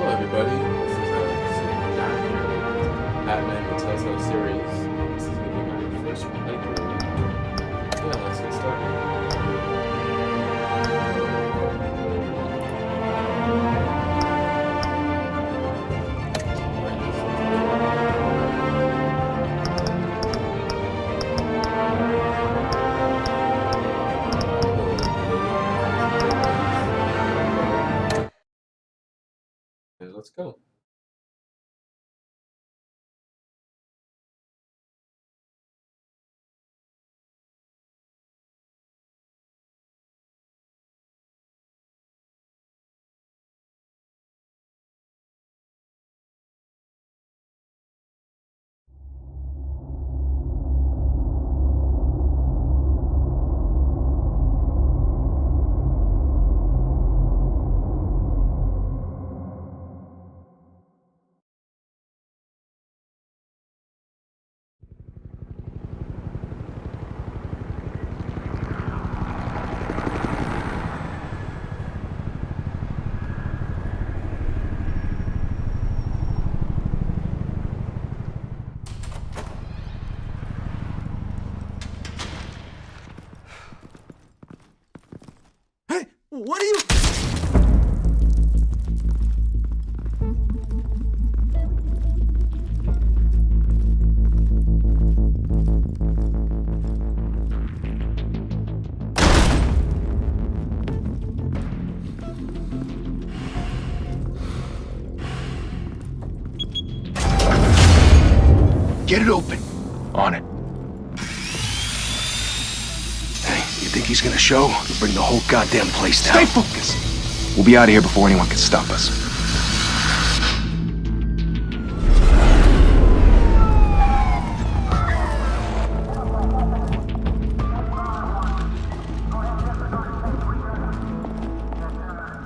everybody. This is Super John here with Batman the Telltale series. This is going to be my first playthrough. Yeah, let's get started. And let's go. What are you... Get it open. On it. Hey, you think he's gonna show? We'll bring the whole goddamn place down. Stay focused! We'll be out of here before anyone can stop us.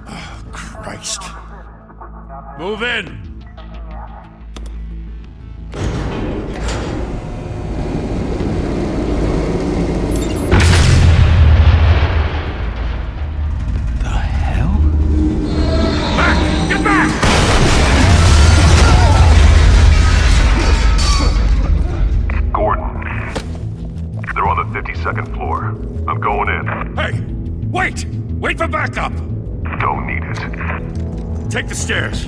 Oh, Christ. Move in! Second floor. I'm going in. Hey! Wait! Wait for backup! Don't need it. Take the stairs.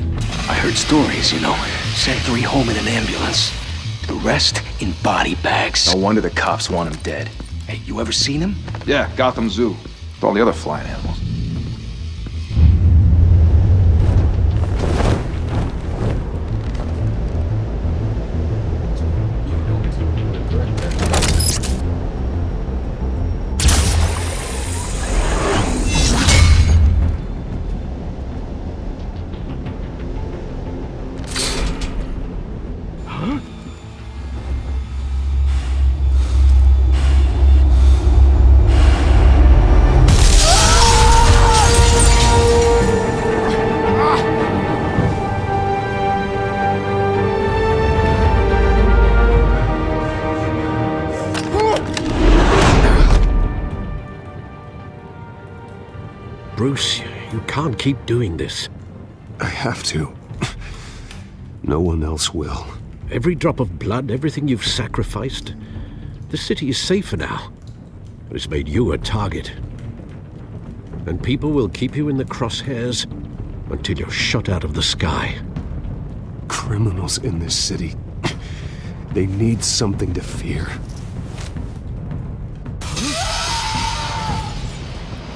I heard stories, you know. Sent 3 home in an ambulance. The rest in body bags. No wonder the cops want him dead. Hey, you ever seen him? Yeah, Gotham Zoo. With all the other flying animals. Bruce, you can't keep doing this. I have to. No one else will. Every drop of blood, everything you've sacrificed. The city is safer now. It's made you a target. And people will keep you in the crosshairs until you're shot out of the sky. Criminals in this city. They need something to fear.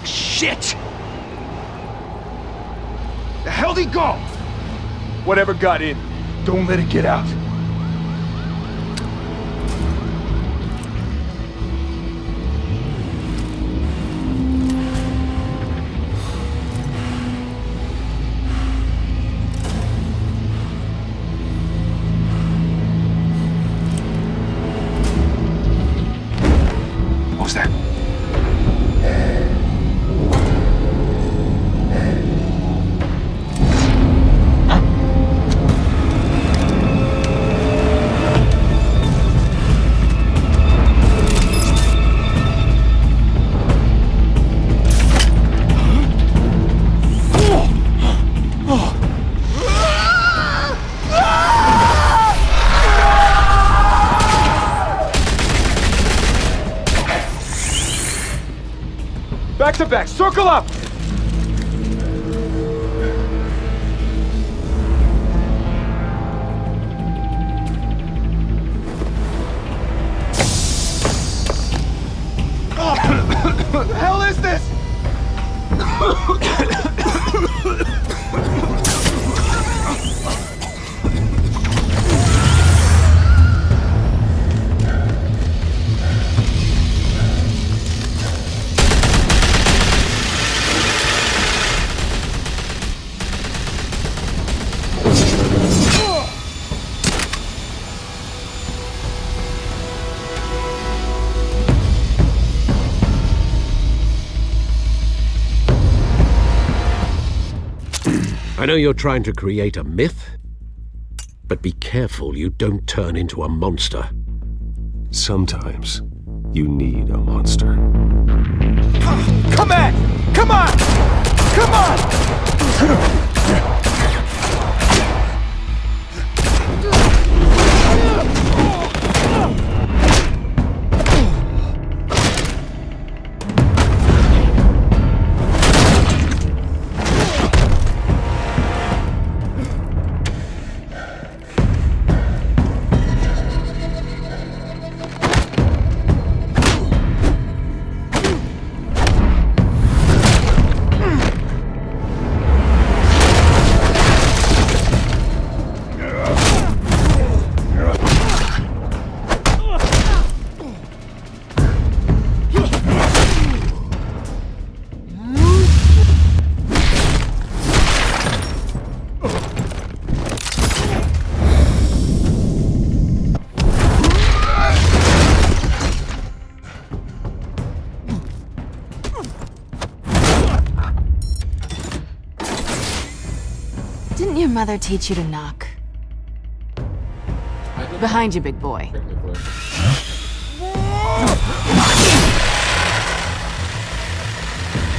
Shit! The hell'd he go? Whatever got in, don't let it get out. What was that? to back! Circle up! What the hell is this? I know you're trying to create a myth, but be careful you don't turn into a monster. Sometimes you need a monster. Come back! Come on! Come on! Didn't your mother teach you to knock? Behind you, big boy. Technically.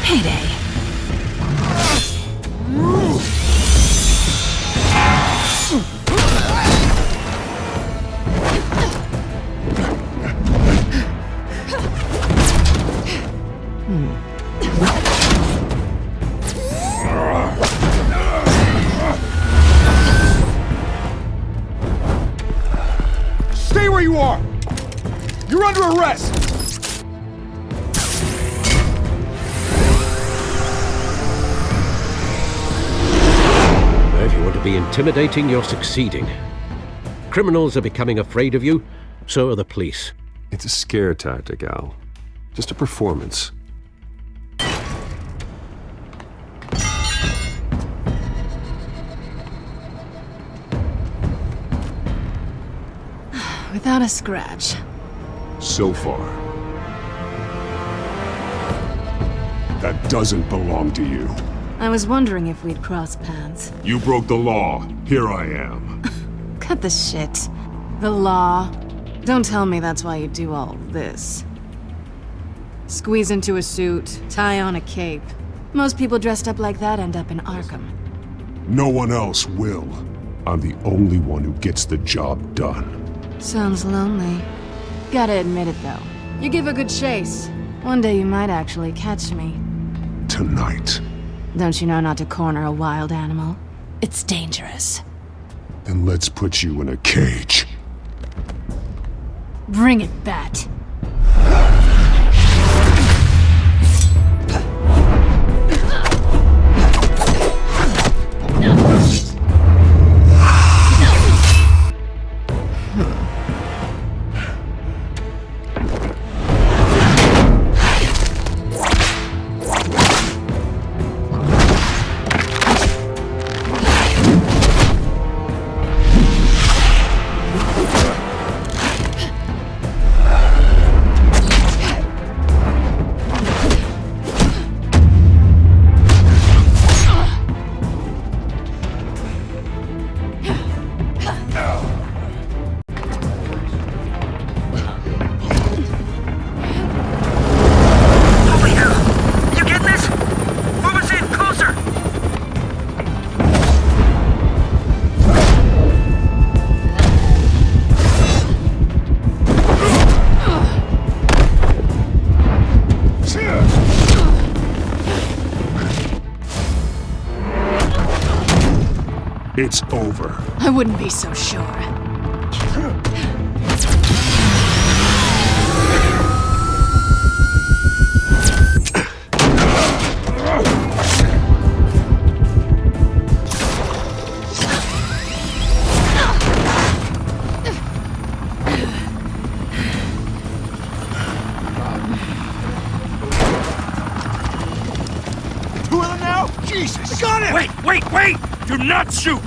Payday. Stay where you are! You're under arrest! If you want to be intimidating, you're succeeding. Criminals are becoming afraid of you, so are the police. It's a scare tactic, Al. Just a performance. Without a scratch. So far. That doesn't belong to you. I was wondering if we'd cross paths. You broke the law. Here I am. Cut the shit. The law. Don't tell me that's why you do all this. Squeeze into a suit, tie on a cape. Most people dressed up like that end up in Arkham. No one else will. I'm the only one who gets the job done. Sounds lonely. Gotta admit it, though. You give a good chase. One day you might actually catch me. Tonight. Don't you know not to corner a wild animal? It's dangerous. Then let's put you in a cage. Bring it, Bat. It's over. I wouldn't be so sure. Two of them now? Jesus! Got it! Wait! Do not shoot!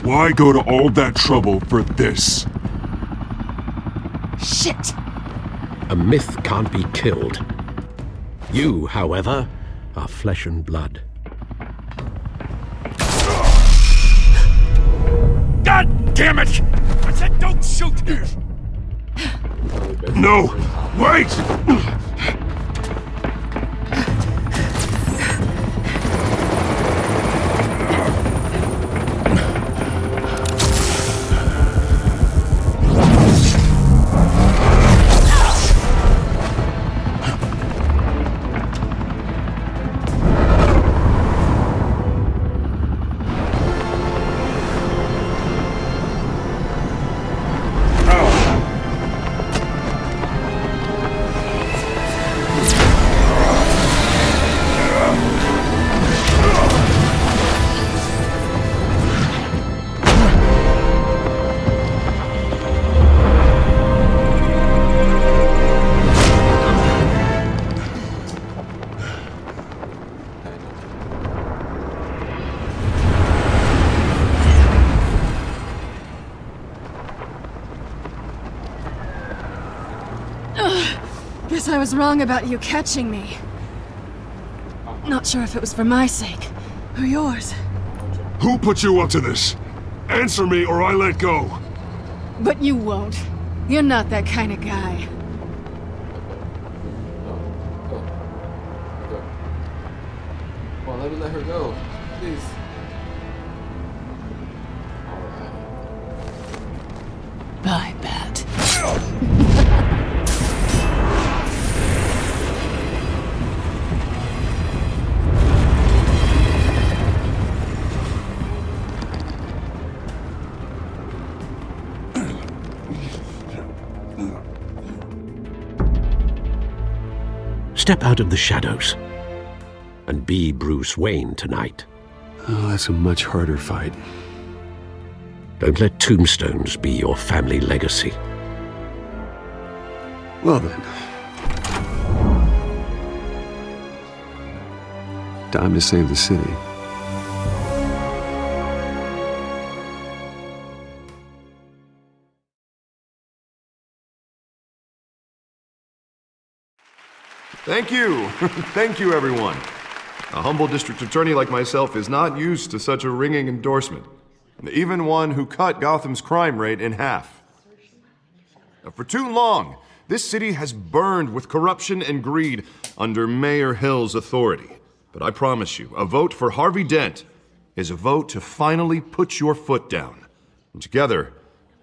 Why go to all that trouble for this? Shit! A myth can't be killed. You, however, are flesh and blood. God damn it! I said don't shoot! No! Wait! Guess I was wrong about you catching me. Not sure if it was for my sake, or yours. Who put you up to this? Answer me or I let go. But you won't. You're not that kind of guy. Go. Come on, let me let her go. Please. Alright. Bye, Bat. Step out of the shadows and be Bruce Wayne tonight. Oh, that's a much harder fight. Don't let tombstones be your family legacy. Well then. Time to save the city. Thank you. Thank you, everyone. A humble district attorney like myself is not used to such a ringing endorsement. Even one who cut Gotham's crime rate in half. For too long, this city has burned with corruption and greed under Mayor Hill's authority. But I promise you, a vote for Harvey Dent is a vote to finally put your foot down. And together,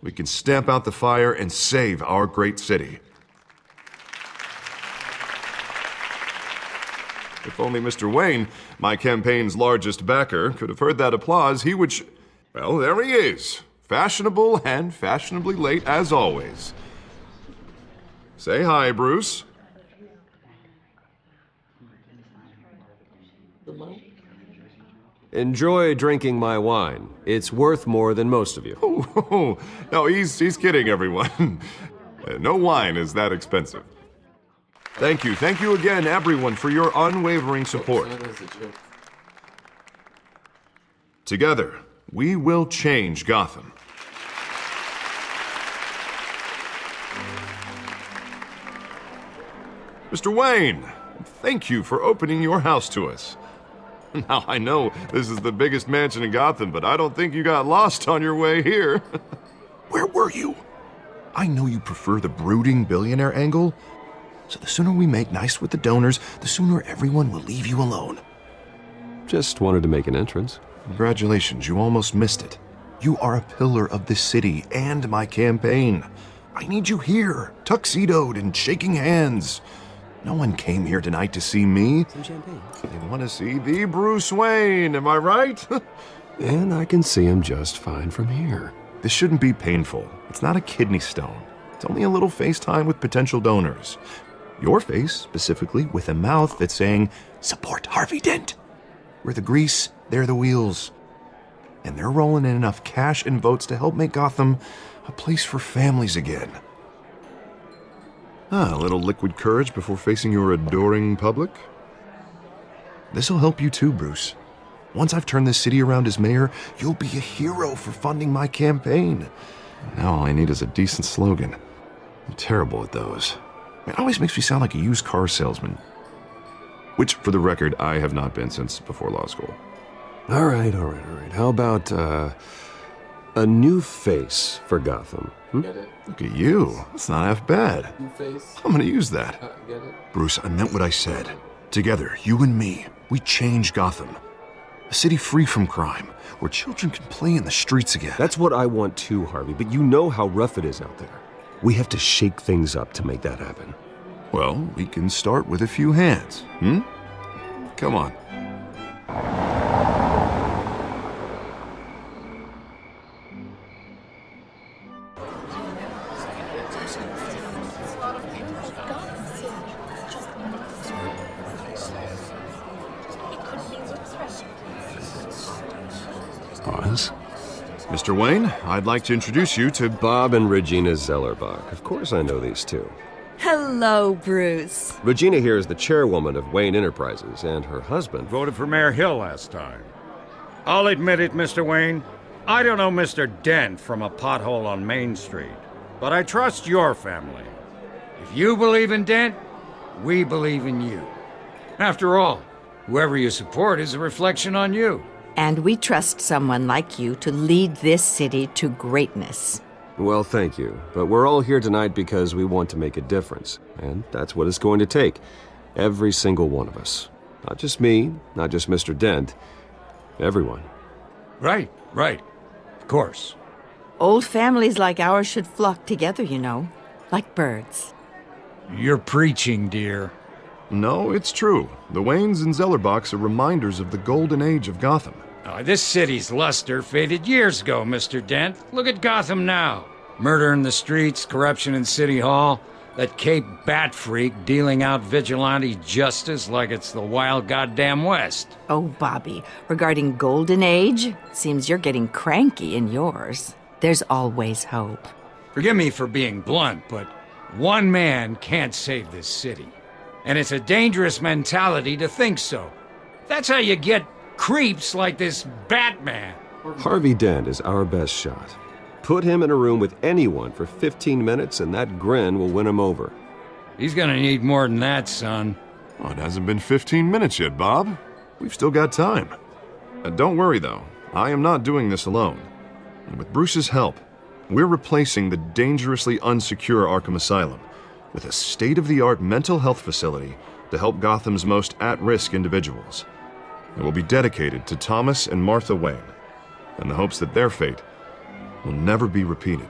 we can stamp out the fire and save our great city. If only Mr. Wayne, my campaign's largest backer, could have heard that applause, he would well, there he is. Fashionable and fashionably late as always. Say hi, Bruce. Enjoy drinking my wine. It's worth more than most of you. Oh, no, he's kidding, everyone. No wine is that expensive. Thank you again, everyone, for your unwavering support. Together, we will change Gotham. Mr. Wayne, thank you for opening your house to us. Now, I know this is the biggest mansion in Gotham, but I don't think you got lost on your way here. Where were you? I know you prefer the brooding billionaire angle, so the sooner we make nice with the donors, the sooner everyone will leave you alone. Just wanted to make an entrance. Congratulations, you almost missed it. You are a pillar of this city and my campaign. I need you here, tuxedoed and shaking hands. No one came here tonight to see me. Some champagne. They want to see the Bruce Wayne, am I right? And I can see him just fine from here. This shouldn't be painful. It's not a kidney stone. It's only a little FaceTime with potential donors. Your face, specifically, with a mouth that's saying, support Harvey Dent. We're the grease, they're the wheels. And they're rolling in enough cash and votes to help make Gotham a place for families again. A little liquid courage before facing your adoring public. This'll help you too, Bruce. Once I've turned this city around as mayor, you'll be a hero for funding my campaign. Now all I need is a decent slogan. I'm terrible at those. It always makes me sound like a used car salesman. Which, for the record, I have not been since before law school. All right. How about, a new face for Gotham? Get it? Look at you. That's not half bad. New face? I'm gonna use that. Get it? Bruce, I meant what I said. Together, you and me, we change Gotham. A city free from crime, where children can play in the streets again. That's what I want too, Harvey, but you know how rough it is out there. We have to shake things up to make that happen. Well, we can start with a few hands, Come on. Oz? Mr. Wayne, I'd like to introduce you to Bob and Regina Zellerbach. Of course I know these two. Hello, Bruce. Regina here is the chairwoman of Wayne Enterprises, and her husband... Voted for Mayor Hill last time. I'll admit it, Mr. Wayne. I don't know Mr. Dent from a pothole on Main Street, but I trust your family. If you believe in Dent, we believe in you. After all, whoever you support is a reflection on you. And we trust someone like you to lead this city to greatness. Well, thank you. But we're all here tonight because we want to make a difference. And that's what it's going to take. Every single one of us. Not just me, not just Mr. Dent. Everyone. Right. Of course. Old families like ours should flock together, you know, like birds. You're preaching, dear. No, it's true. The Waynes and Zellerbachs are reminders of the golden age of Gotham. This city's luster faded years ago, Mr. Dent. Look at Gotham now. Murder in the streets, corruption in City Hall, that Cape Bat freak dealing out vigilante justice like it's the wild goddamn West. Oh, Bobby, regarding Golden Age, seems you're getting cranky in yours. There's always hope. Forgive me for being blunt, but one man can't save this city. And it's a dangerous mentality to think so. That's how you get creeps like this Batman. Harvey Dent is our best shot. Put him in a room with anyone for 15 minutes and that grin will win him over. He's gonna need more than that, son. Oh, it hasn't been 15 minutes yet, Bob. We've still got time. Don't worry, though. I am not doing this alone. And with Bruce's help, we're replacing the dangerously unsecure Arkham Asylum with a state-of-the-art mental health facility to help Gotham's most at-risk individuals. It will be dedicated to Thomas and Martha Wayne, in the hopes that their fate will never be repeated.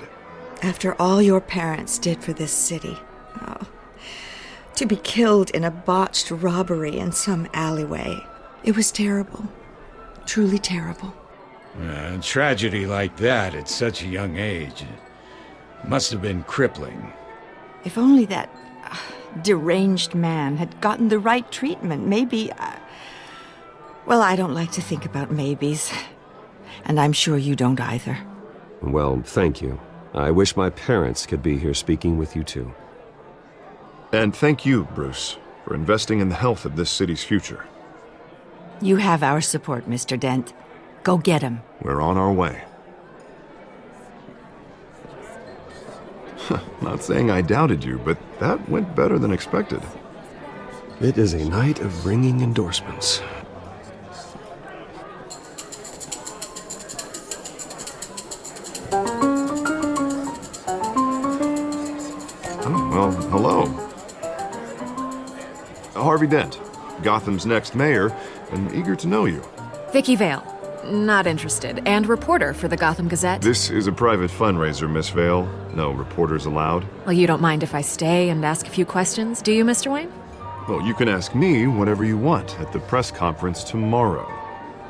After all your parents did for this city, to be killed in a botched robbery in some alleyway, it was terrible. Truly terrible. A tragedy like that at such a young age must have been crippling. If only that deranged man had gotten the right treatment, maybe... Well, I don't like to think about maybes. And I'm sure you don't either. Well, thank you. I wish my parents could be here speaking with you too. And thank you, Bruce, for investing in the health of this city's future. You have our support, Mr. Dent. Go get him. We're on our way. Not saying I doubted you, but that went better than expected. It is a night of ringing endorsements. Harvey Dent, Gotham's next mayor, and eager to know you. Vicky Vale. Not interested. And reporter for the Gotham Gazette. This is a private fundraiser, Miss Vale. No reporters allowed. Well, you don't mind if I stay and ask a few questions, do you, Mr. Wayne? Well, you can ask me whatever you want at the press conference tomorrow.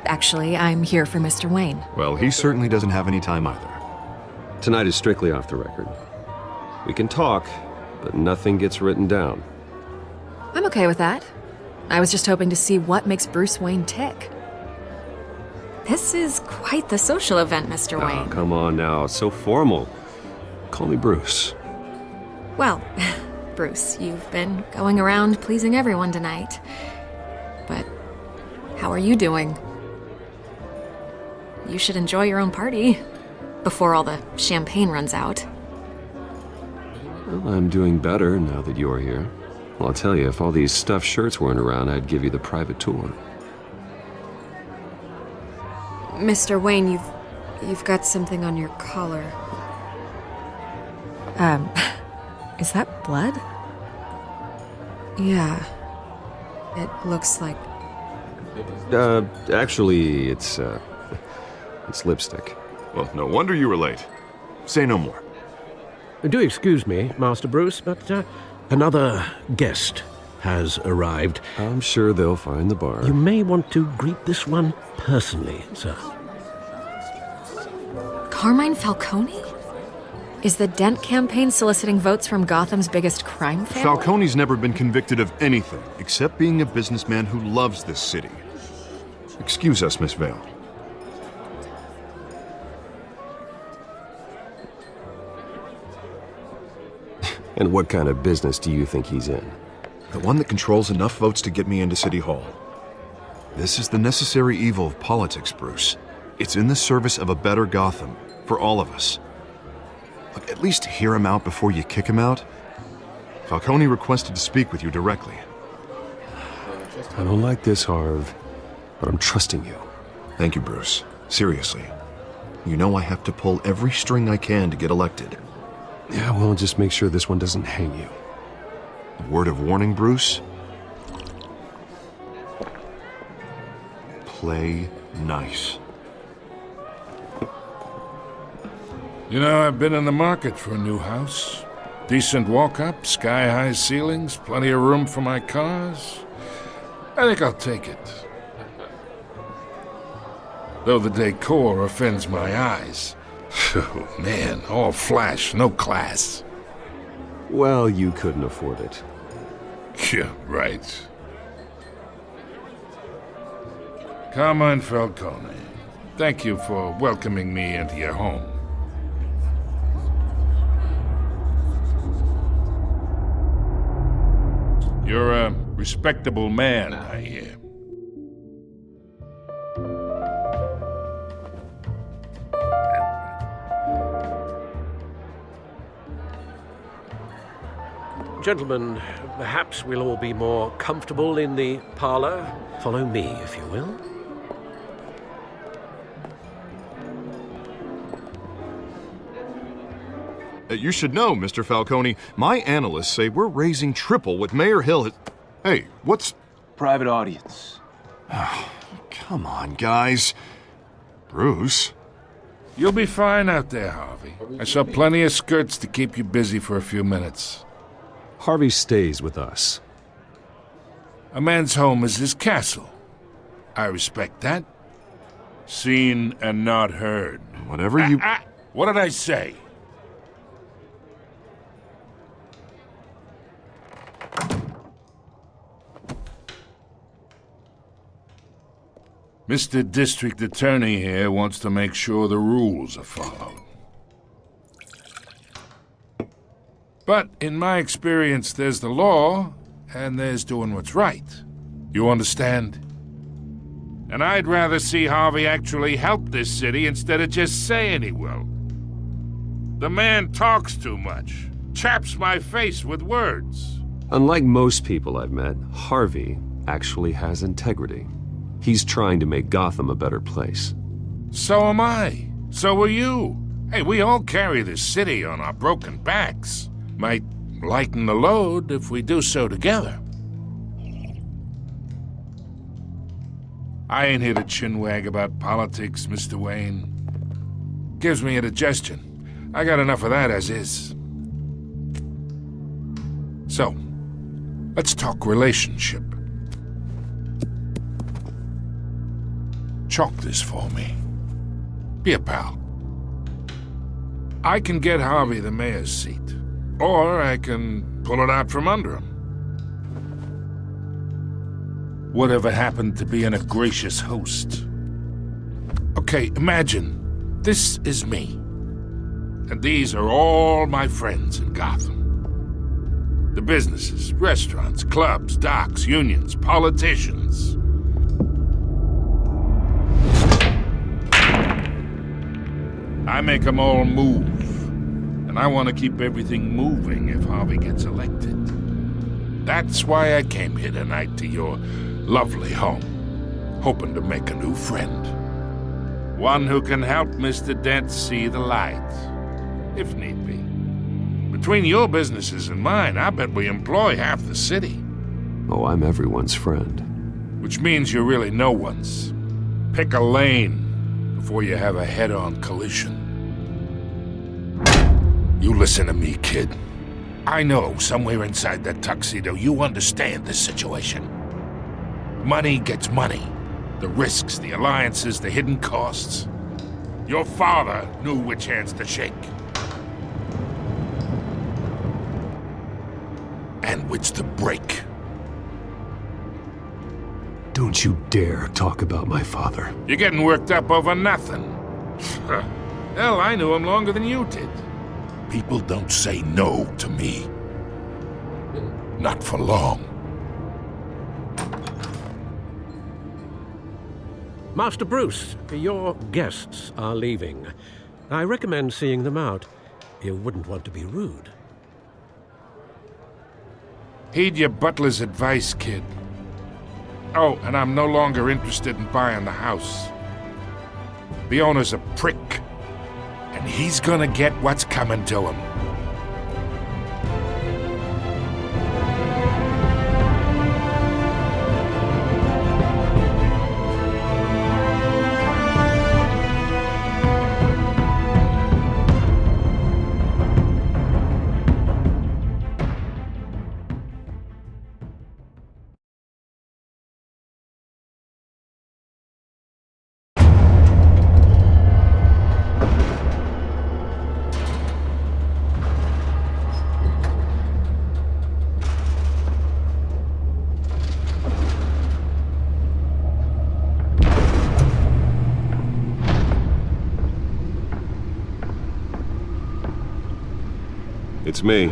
Actually, I'm here for Mr. Wayne. Well, he certainly doesn't have any time either. Tonight is strictly off the record. We can talk, but nothing gets written down. I'm okay with that. I was just hoping to see what makes Bruce Wayne tick. This is quite the social event, Mr. Oh, Wayne. come on now. It's so formal. Call me Bruce. Well, Bruce, you've been going around pleasing everyone tonight. But how are you doing? You should enjoy your own party before all the champagne runs out. Well, I'm doing better now that you're here. Well, I'll tell you, if all these stuffed shirts weren't around, I'd give you the private tour. Mr. Wayne, you've got something on your collar. Is that blood? Yeah. It looks like... Actually, it's lipstick. Well, no wonder you were late. Say no more. Do excuse me, Master Bruce, but another guest has arrived. I'm sure they'll find the bar. You may want to greet this one personally, sir. Carmine Falcone? Is the Dent campaign soliciting votes from Gotham's biggest crime family? Falcone's never been convicted of anything except being a businessman who loves this city. Excuse us, Miss Vale. And what kind of business do you think he's in? The one that controls enough votes to get me into City Hall. This is the necessary evil of politics, Bruce. It's in the service of a better Gotham, for all of us. Look, at least hear him out before you kick him out. Falcone requested to speak with you directly. I don't like this, Harv, but I'm trusting you. Thank you, Bruce. Seriously. You know I have to pull every string I can to get elected. Yeah, well, just make sure this one doesn't hang you. A word of warning, Bruce? Play nice. You know, I've been in the market for a new house. Decent walk-up, sky-high ceilings, plenty of room for my cars. I think I'll take it. Though the decor offends my eyes. Oh, man, all flash, no class. Well, you couldn't afford it. Yeah, right. Carmine Falcone, thank you for welcoming me into your home. You're a respectable man, I hear. Gentlemen, perhaps we'll all be more comfortable in the parlor. Follow me, if you will. You should know, Mr. Falcone, my analysts say we're raising triple what Mayor Hill has... Hey, what's... Private audience. Oh, come on, guys. Bruce? You'll be fine out there, Harvey. I saw plenty of skirts to keep you busy for a few minutes. Harvey stays with us. A man's home is his castle. I respect that. Seen and not heard. Whatever you... What did I say? Mr. District Attorney here wants to make sure the rules are followed. But in my experience, there's the law, and there's doing what's right. You understand? And I'd rather see Harvey actually help this city instead of just saying he will. The man talks too much, chaps my face with words. Unlike most people I've met, Harvey actually has integrity. He's trying to make Gotham a better place. So am I. So are you. Hey, we all carry this city on our broken backs. Might lighten the load if we do so together. I ain't here to chinwag about politics, Mr. Wayne. Gives me indigestion. I got enough of that as is. So, let's talk relationship. Chalk this for me. Be a pal. I can get Harvey the mayor's seat, or I can pull it out from under him. Whatever happened to being a gracious host? Okay, imagine this is me, and these are all my friends in Gotham. The businesses, restaurants, clubs, docks, unions, politicians. I make them all move, and I want to keep everything moving if Harvey gets elected. That's why I came here tonight to your lovely home, hoping to make a new friend. One who can help Mr. Dent see the light, if need be. Between your businesses and mine, I bet we employ half the city. Oh, I'm everyone's friend. Which means you're really no one's. Pick a lane before you have a head-on collision. You listen to me, kid. I know somewhere inside that tuxedo you understand this situation. Money gets money. The risks, the alliances, the hidden costs. Your father knew which hands to shake. And which to break. Don't you dare talk about my father. You're getting worked up over nothing. Hell, I knew him longer than you did. People don't say no to me. Not for long. Master Bruce, your guests are leaving. I recommend seeing them out. You wouldn't want to be rude. Heed your butler's advice, kid. Oh, and I'm no longer interested in buying the house. The owner's a prick, and he's gonna get what's coming to him. It's me.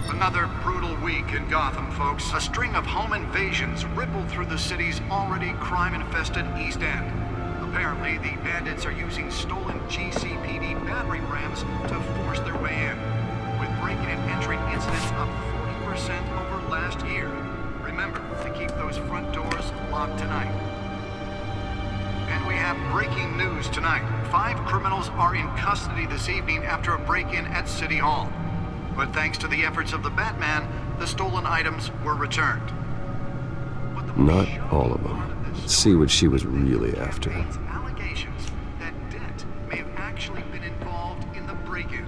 Another brutal week in Gotham, folks. A string of home invasions rippled through the city's already crime-infested East End. Apparently, the bandits are using stolen GCPD battering rams to force their way in, with break-in and entry incidents up 40% over last year. Remember to keep those front doors locked tonight. And we have breaking news tonight. 5 criminals are in custody this evening after a break-in at City Hall. But thanks to the efforts of the Batman, the stolen items were returned. Not all of them. Let's see what she was really after. Allegations that Dent may have actually been involved in the break-in.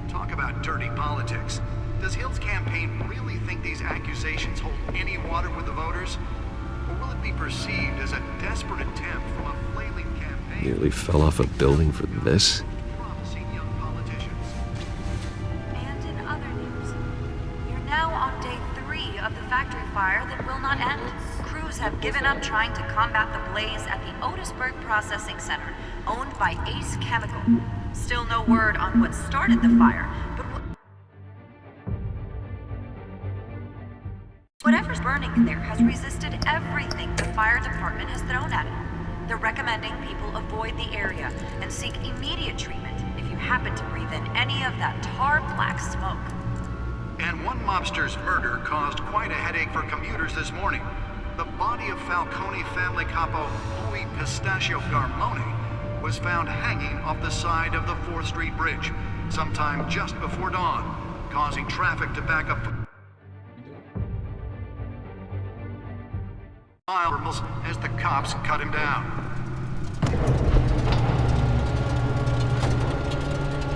Talk about dirty politics. Does Hill's campaign really think these accusations hold any water with the voters? Or will it be perceived as a desperate attempt from a flailing campaign? Nearly fell off a building for this? Now on day 3 of the factory fire that will not end. Crews have given up trying to combat the blaze at the Otisburg Processing Center, owned by Ace Chemical. Still no word on what started the fire, but whatever's burning in there has resisted everything the fire department has thrown at it. They're recommending people avoid the area and seek immediate treatment if you happen to breathe in any of that tar black smoke. And one mobster's murder caused quite a headache for commuters this morning. The body of Falcone family capo Louis Pistachio Garmone was found hanging off the side of the 4th Street Bridge sometime just before dawn, causing traffic to back up miles as the cops cut him down.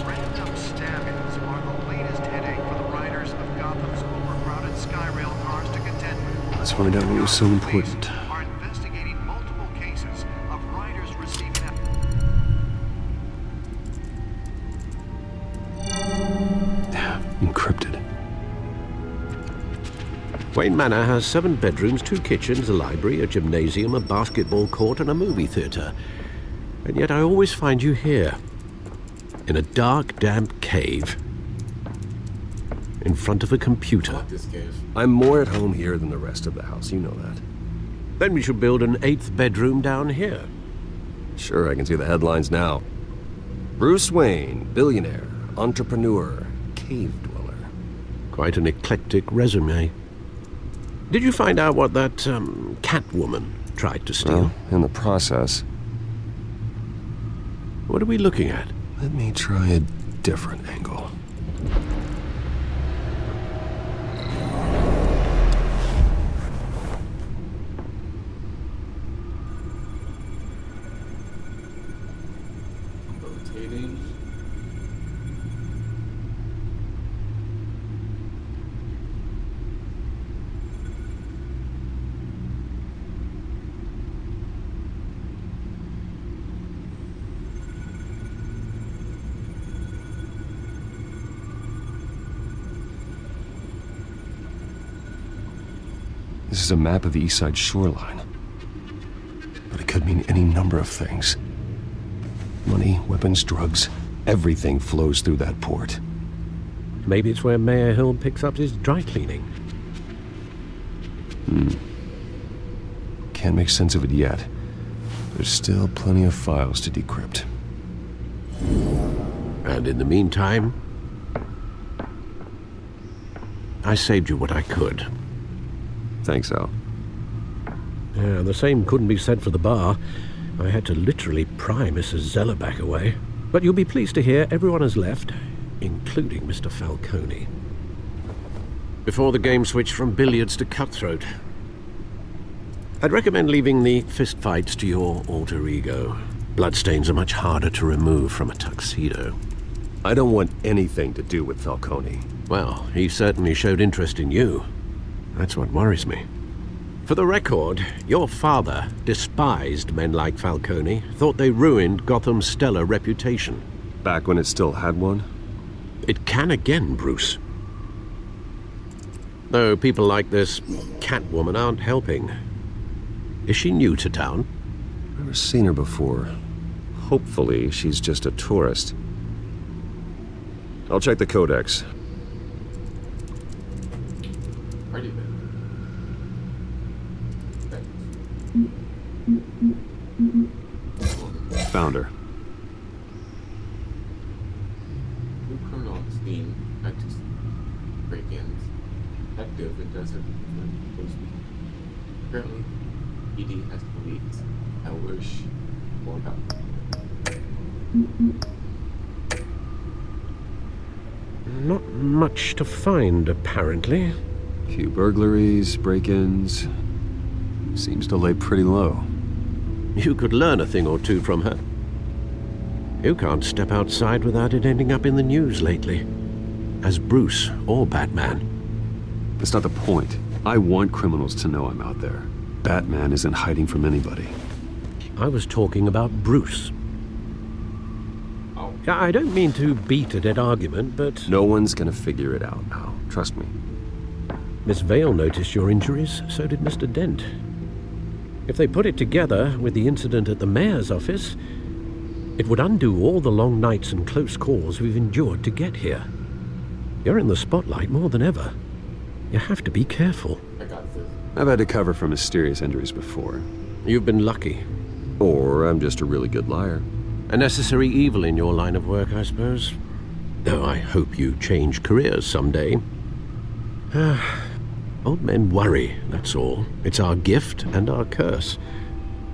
Random stabbings are the latest headache for the riders of Gotham's overcrowded Skyrail cars to contend with. Let's find out what was so important. Are investigating multiple cases of riders receiving Encrypted. Wayne Manor has 7 bedrooms, 2 kitchens, a library, a gymnasium, a basketball court, and a movie theater. And yet I always find you here, in a dark, damp cave, in front of a computer. I'm more at home here than the rest of the house, you know that. Then we should build an 8th bedroom down here. Sure, I can see the headlines now. Bruce Wayne, billionaire, entrepreneur, cave dweller. Quite an eclectic resume. Did you find out what that, Catwoman tried to steal? Well, in the process. What are we looking at? Let me try a different angle. Rotating. This is a map of the East Side shoreline. But it could mean any number of things. Money, weapons, drugs, everything flows through that port. Maybe it's where Mayor Hill picks up his dry cleaning. Can't make sense of it yet. There's still plenty of files to decrypt. And in the meantime, I saved you what I could. Thanks, Al. Yeah, the same couldn't be said for the bar. I had to literally pry Mrs. Zellerback away. But you'll be pleased to hear everyone has left, including Mr. Falcone. Before the game switched from billiards to cutthroat. I'd recommend leaving the fistfights to your alter ego. Bloodstains are much harder to remove from a tuxedo. I don't want anything to do with Falcone. Well, he certainly showed interest in you. That's what worries me. For the record, your father despised men like Falcone, thought they ruined Gotham's stellar reputation. Back when it still had one? It can again, Bruce. Though people like this Catwoman aren't helping. Is she new to town? Never seen her before. Hopefully, she's just a tourist. I'll check the codex. Already been. Found her. New criminal on the scene. Active break-ins. Detective and does everything supposed to be. Apparently, ED has police. I wish more about Not much to find, apparently. Few burglaries, break-ins. Seems to lay pretty low. You could learn a thing or two from her. You can't step outside without it ending up in the news lately. As Bruce or Batman. That's not the point. I want criminals to know I'm out there. Batman isn't hiding from anybody. I was talking about Bruce. Oh. I don't mean to beat a dead argument, but... No one's gonna figure it out now. Trust me. Miss Vale noticed your injuries, so did Mr. Dent. If they put it together with the incident at the mayor's office, it would undo all the long nights and close calls we've endured to get here. You're in the spotlight more than ever. You have to be careful. I got this. I've had to cover for mysterious injuries before. You've been lucky. Or I'm just a really good liar. A necessary evil in your line of work, I suppose. Though I hope you change careers someday. Old men worry, that's all. It's our gift and our curse.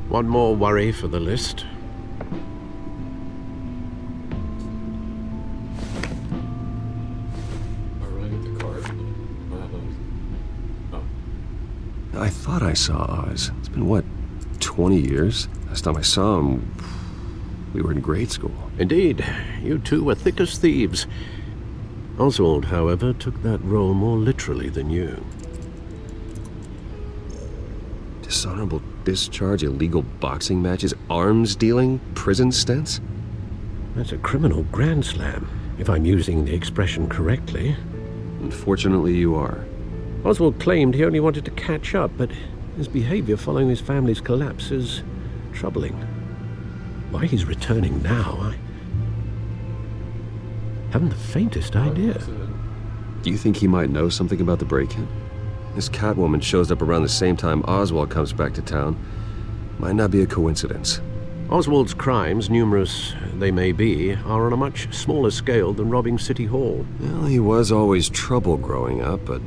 One more worry for the list. I thought I saw Oz. It's been, what, 20 years? Last time I saw him, we were in grade school. Indeed, you two were thick as thieves. Oswald, however, took that role more literally than you. Dishonorable discharge, illegal boxing matches, arms dealing, prison stints? That's a criminal grand slam, if I'm using the expression correctly. Unfortunately, you are. Oswald claimed he only wanted to catch up, but his behavior following his family's collapse is troubling. Why he's returning now, I haven't the faintest idea. Do you think he might know something about the break-in? This Catwoman shows up around the same time Oswald comes back to town. Might not be a coincidence. Oswald's crimes, numerous they may be, are on a much smaller scale than robbing City Hall. Well, he was always trouble growing up, but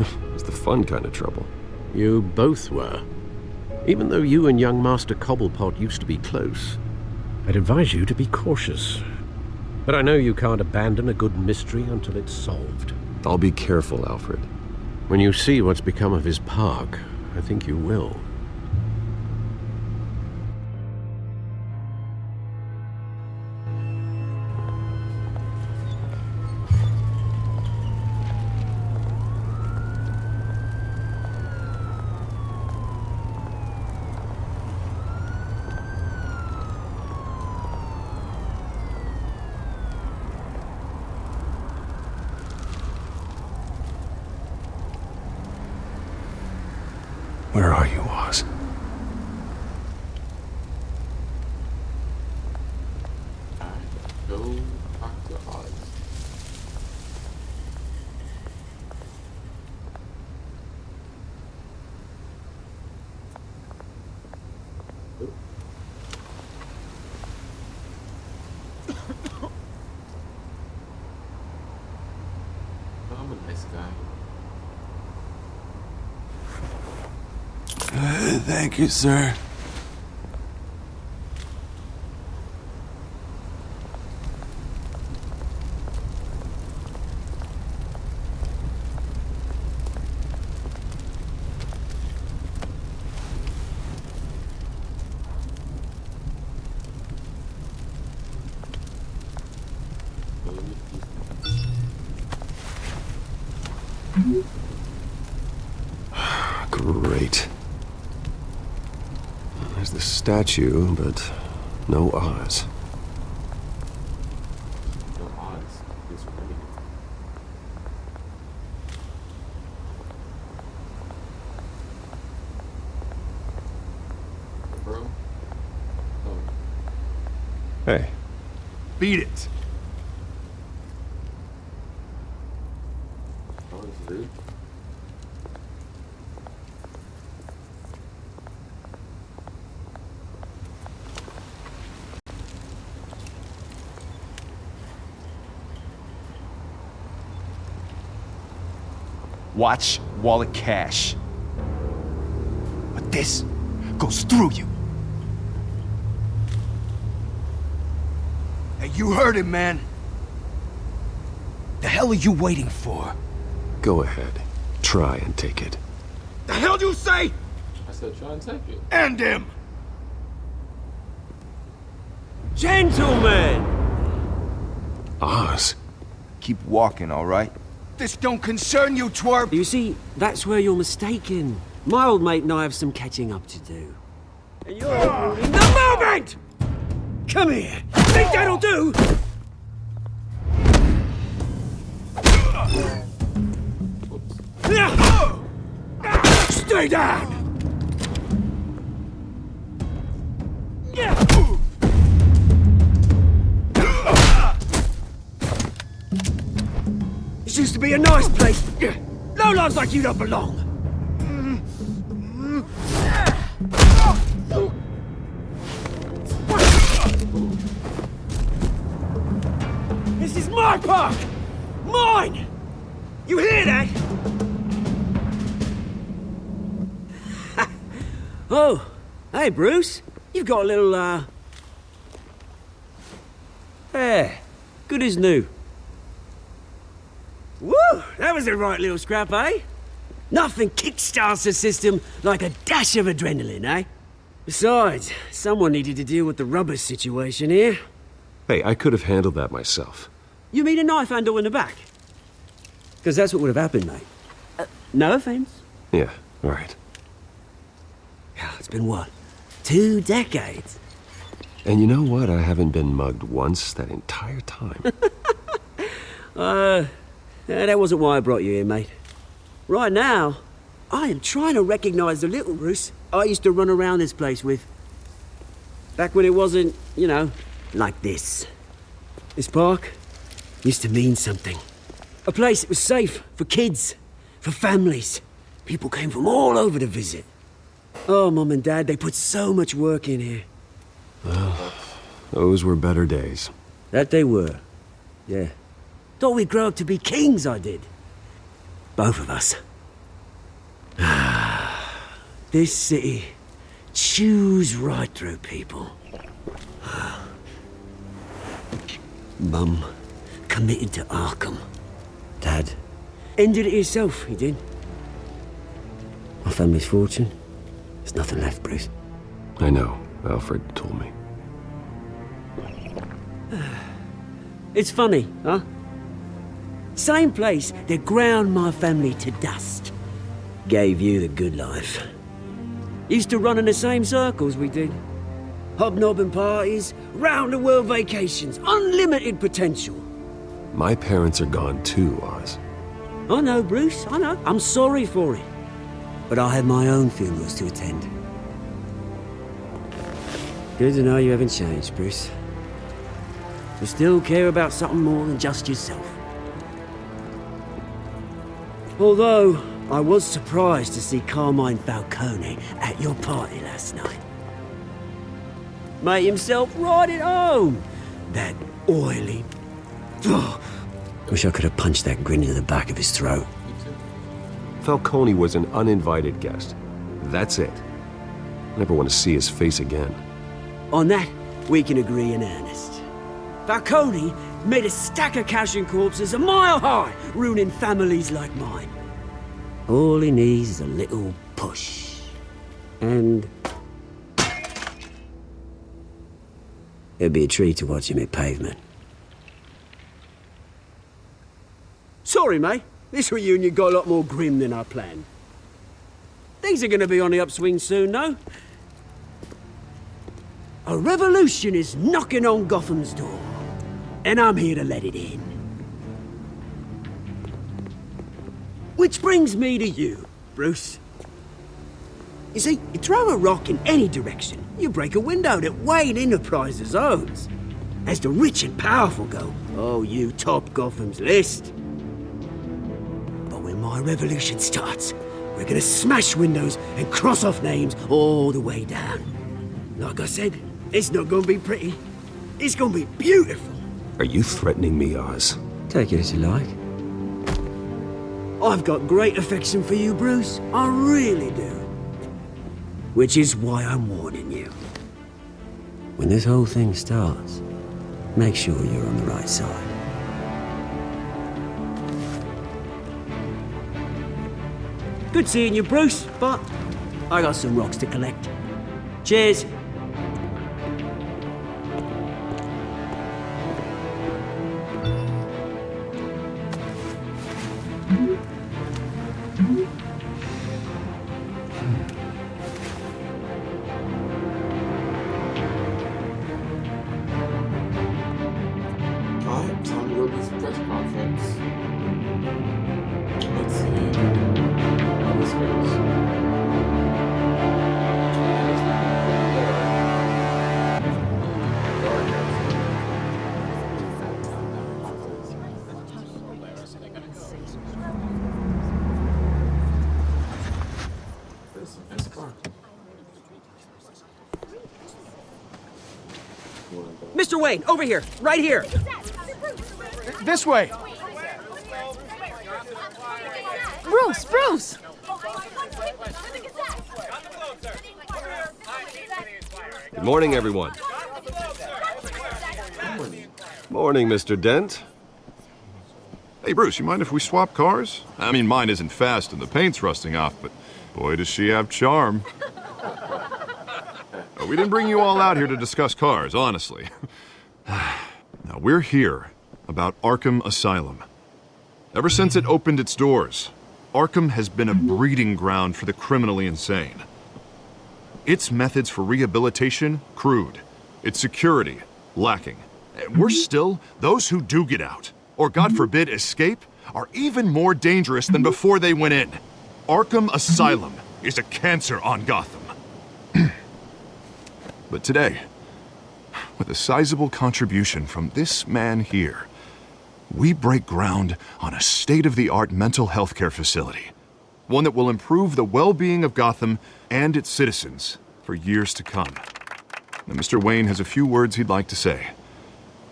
it was the fun kind of trouble. You both were. Even though you and young Master Cobblepot used to be close, I'd advise you to be cautious. But I know you can't abandon a good mystery until it's solved. I'll be careful, Alfred. When you see what's become of his park, I think you will. Where are you, Oz? Go talk to Oz. I'm a nice guy. Thank you, sir. Great. There's the statue, but no Oz. No Oz is ready. Bro? Oh. Hey. Beat it. That was rude. Watch wallet cash. But this goes through you. Hey, you heard him, man. The hell are you waiting for? Go ahead. Try and take it. The hell you say? I said try and take it. End him! Gentlemen! Oz? Keep walking, all right? This don't concern you, twerp! You see, that's where you're mistaken. My old mate and I have some catching up to do. And you're ruining the moment! Come here! Think that'll do? Stay down! This used to be a nice place. Lowlifes like you don't belong. my park! Mine! You hear that? Oh, hey, Bruce. You've got a little, Hey, good as new. Woo! That was a right little scrap, eh? Nothing kickstarts the system like a dash of adrenaline, eh? Besides, someone needed to deal with the rubber situation here. Hey, I could have handled that myself. You mean a knife handle in the back? Because that's what would have happened, mate. No offense. Yeah, all right. It's been what? 2 decades? And you know what? I haven't been mugged once that entire time. That wasn't why I brought you here, mate. Right now, I am trying to recognize the little Bruce I used to run around this place with. Back when it wasn't, you know, like this. This park used to mean something. A place that was safe for kids, for families. People came from all over to visit. Oh, Mum and Dad, they put so much work in here. Well, those were better days. That they were. Yeah. Thought we'd grow up to be kings, I did. Both of us. This city chews right through people. Mum committed to Arkham. Dad ended it himself, he did. My family's fortune. There's nothing left, Bruce. I know. Alfred told me. It's funny, huh? Same place that ground my family to dust. Gave you the good life. Used to run in the same circles we did. Hobnobbing parties, round-the-world vacations, unlimited potential. My parents are gone too, Oz. I know, Bruce, I know. I'm sorry for it. But I had my own funerals to attend. Good to know you haven't changed, Bruce. You still care about something more than just yourself. Although, I was surprised to see Carmine Falcone at your party last night. Made himself right at home. That oily... Wish I could have punched that grin into the back of his throat. Falcone was an uninvited guest. That's it. I never want to see his face again. On that, we can agree in earnest. Falcone made a stack of cash and corpses a mile high, ruining families like mine. All he needs is a little push. And... it'd be a treat to watch him hit pavement. Sorry, mate. This reunion got a lot more grim than I planned. Things are gonna be on the upswing soon, though. A revolution is knocking on Gotham's door. And I'm here to let it in. Which brings me to you, Bruce. You see, you throw a rock in any direction, you break a window that Wayne Enterprises owns. As the rich and powerful go, oh, you top Gotham's list. But when my revolution starts, we're gonna smash windows and cross off names all the way down. Like I said, it's not gonna be pretty. It's gonna be beautiful. Are you threatening me, Oz? Take it as you like. I've got great affection for you, Bruce. I really do. Which is why I'm warning you. When this whole thing starts, make sure you're on the right side. Good seeing you, Bruce, but I got some rocks to collect. Cheers. Alright, time to go to this press conference. Let's see how this goes. Mr. Wayne, over here, right here. This way! Bruce! Bruce! Good morning, everyone. Morning, Mr. Dent. Hey, Bruce, you mind if we swap cars? I mean, mine isn't fast and the paint's rusting off, but boy, does she have charm. We didn't bring you all out here to discuss cars, honestly. Now, we're here about Arkham Asylum. Ever since it opened its doors, Arkham has been a breeding ground for the criminally insane. Its methods for rehabilitation, crude. Its security, lacking. Worse still, those who do get out, or God forbid escape, are even more dangerous than before they went in. Arkham Asylum is a cancer on Gotham. But today, with a sizable contribution from this man here, we break ground on a state-of-the-art mental health care facility. One that will improve the well-being of Gotham and its citizens for years to come. Now, Mr. Wayne has a few words he'd like to say.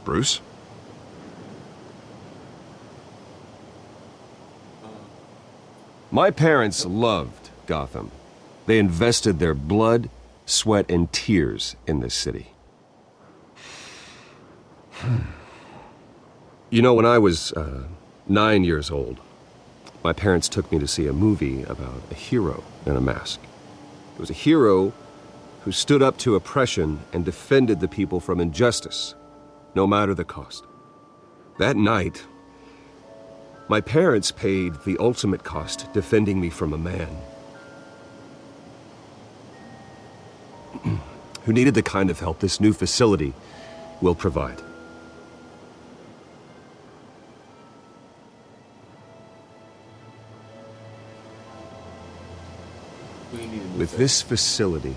Bruce? My parents loved Gotham. They invested their blood, sweat, and tears in this city. You know, when I was 9 years old, my parents took me to see a movie about a hero in a mask. It was a hero who stood up to oppression and defended the people from injustice, no matter the cost. That night, my parents paid the ultimate cost defending me from a man who needed the kind of help this new facility will provide. With this facility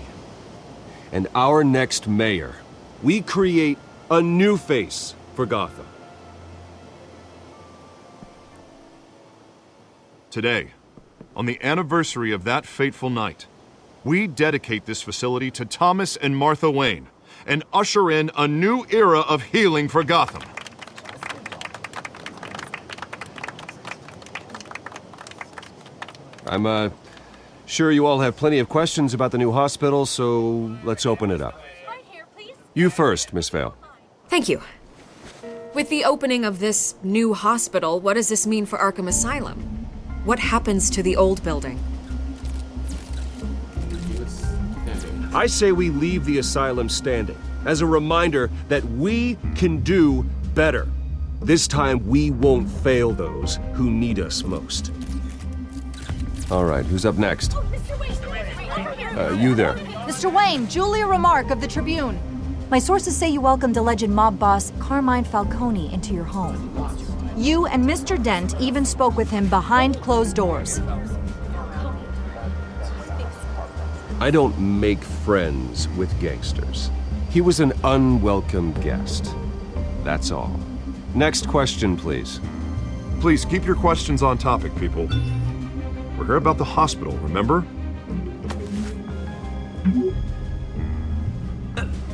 and our next mayor, we create a new face for Gotham. Today, on the anniversary of that fateful night, we dedicate this facility to Thomas and Martha Wayne and usher in a new era of healing for Gotham. I'm sure you all have plenty of questions about the new hospital, so let's open it up. You first, Miss Vale. Thank you. With the opening of this new hospital, what does this mean for Arkham Asylum? What happens to the old building? I say we leave the asylum standing as a reminder that we can do better. This time we won't fail those who need us most. All right, who's up next? You there. Mr. Wayne, Julia Remark of the Tribune. My sources say you welcomed alleged mob boss Carmine Falcone into your home. You and Mr. Dent even spoke with him behind closed doors. I don't make friends with gangsters. He was an unwelcome guest. That's all. Next question, please. Please keep your questions on topic, people. We're here about the hospital, remember?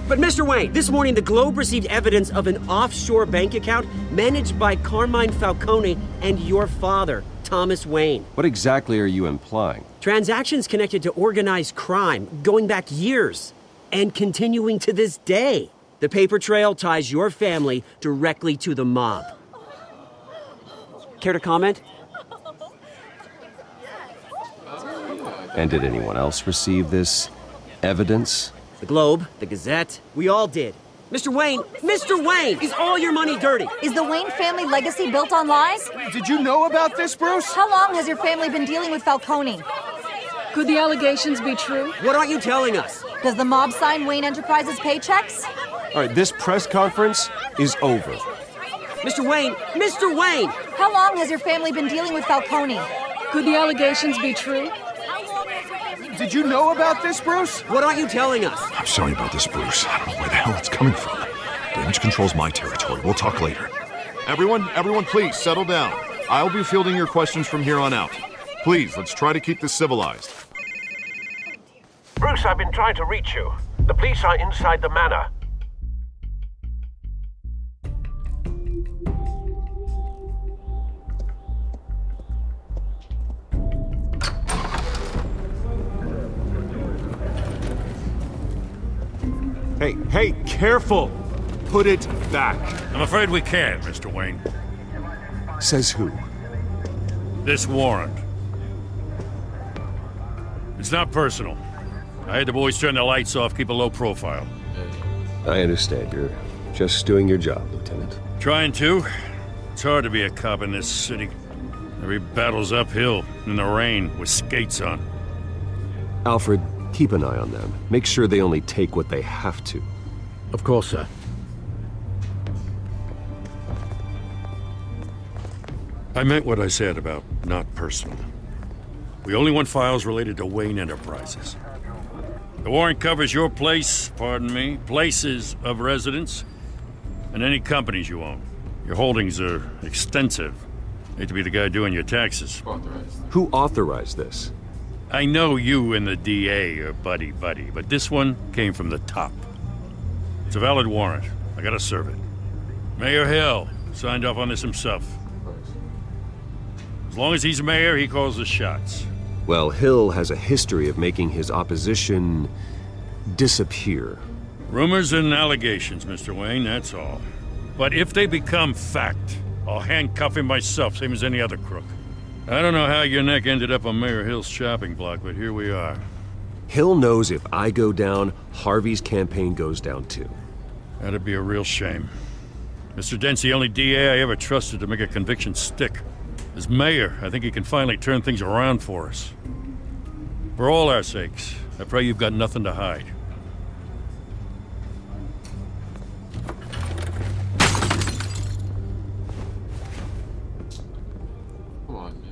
But Mr. Wayne, this morning the Globe received evidence of an offshore bank account managed by Carmine Falcone and your father, Thomas Wayne. What exactly are you implying? Transactions connected to organized crime going back years and continuing to this day. The paper trail ties your family directly to the mob. Care to comment? And did anyone else receive this evidence? The Globe, the Gazette, we all did. Mr. Wayne, is all your money dirty? Is the Wayne family legacy built on lies? Did you know about this, Bruce? How long has your family been dealing with Falcone? Could the allegations be true? What aren't you telling us? Does the mob sign Wayne Enterprises paychecks? All right, this press conference is over. Mr. Wayne! How long has your family been dealing with Falcone? Could the allegations be true? Did you know about this, Bruce? What aren't you telling us? I'm sorry about this, Bruce. I don't know where the hell it's coming from. Damage control's my territory. We'll talk later. Everyone, please settle down. I'll be fielding your questions from here on out. Please, let's try to keep this civilized. Bruce, I've been trying to reach you. The police are inside the manor. Hey, careful! Put it back. I'm afraid we can't, Mr. Wayne. Says who? This warrant. It's not personal. I had the boys turn the lights off, keep a low profile. I understand. You're just doing your job, Lieutenant. Trying to. It's hard to be a cop in this city. Every battle's uphill, in the rain, with skates on. Alfred, keep an eye on them. Make sure they only take what they have to. Of course, sir. I meant what I said about not personal. We only want files related to Wayne Enterprises. The warrant covers your place, pardon me, places of residence, and any companies you own. Your holdings are extensive. Hate to be the guy doing your taxes. Who authorized this? I know you and the DA are buddy-buddy, but this one came from the top. It's a valid warrant. I gotta serve it. Mayor Hill signed off on this himself. As long as he's mayor, he calls the shots. Well, Hill has a history of making his opposition disappear. Rumors and allegations, Mr. Wayne, that's all. But if they become fact, I'll handcuff him myself, same as any other crook. I don't know how your neck ended up on Mayor Hill's chopping block, but here we are. Hill knows if I go down, Harvey's campaign goes down too. That'd be a real shame. Mr. Dent's the only DA I ever trusted to make a conviction stick. As mayor, I think he can finally turn things around for us. For all our sakes, I pray you've got nothing to hide. Come on, man.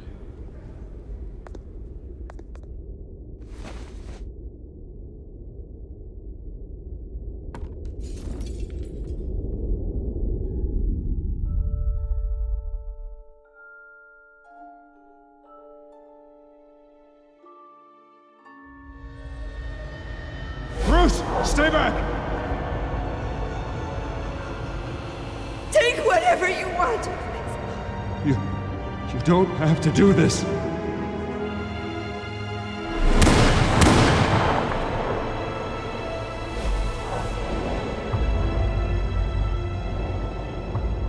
Bruce, stay back! Take whatever you want. You don't have to do this.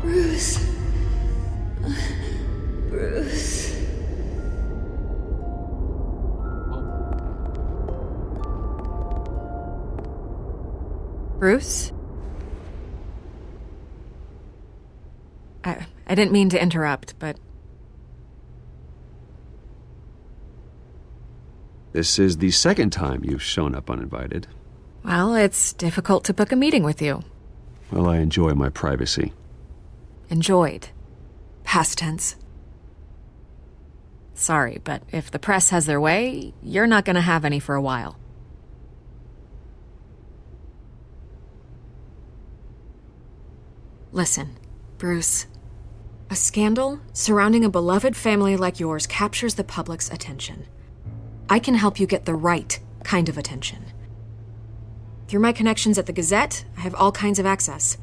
Bruce. Bruce. Bruce? I didn't mean to interrupt, but... This is the second time you've shown up uninvited. Well, it's difficult to book a meeting with you. Well, I enjoy my privacy. Enjoyed. Past tense. Sorry, but if the press has their way, you're not gonna have any for a while. Listen, Bruce. A scandal surrounding a beloved family like yours captures the public's attention. I can help you get the right kind of attention. Through my connections at the Gazette, I have all kinds of access.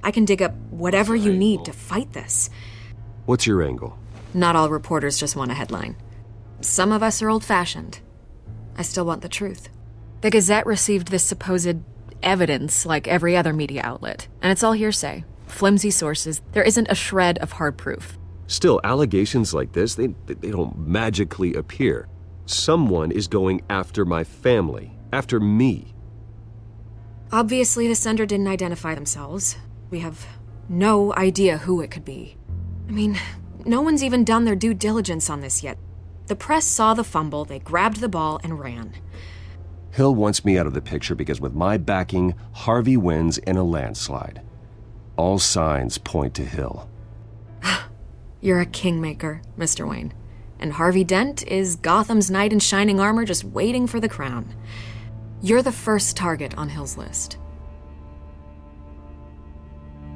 I can dig up whatever you need to fight this. What's your angle? Not all reporters just want a headline. Some of us are old-fashioned. I still want the truth. The Gazette received this supposed evidence like every other media outlet, and it's all hearsay. Flimsy sources. There isn't a shred of hard proof. Still, allegations like this, they don't magically appear. Someone is going after my family, after me. Obviously, the sender didn't identify themselves. We have no idea who it could be. I mean, no one's even done their due diligence on this yet. The press saw the fumble, they grabbed the ball and ran. Hill wants me out of the picture because with my backing, Harvey wins in a landslide. All signs point to Hill. You're a kingmaker, Mr. Wayne. And Harvey Dent is Gotham's knight in shining armor just waiting for the crown. You're the first target on Hill's list.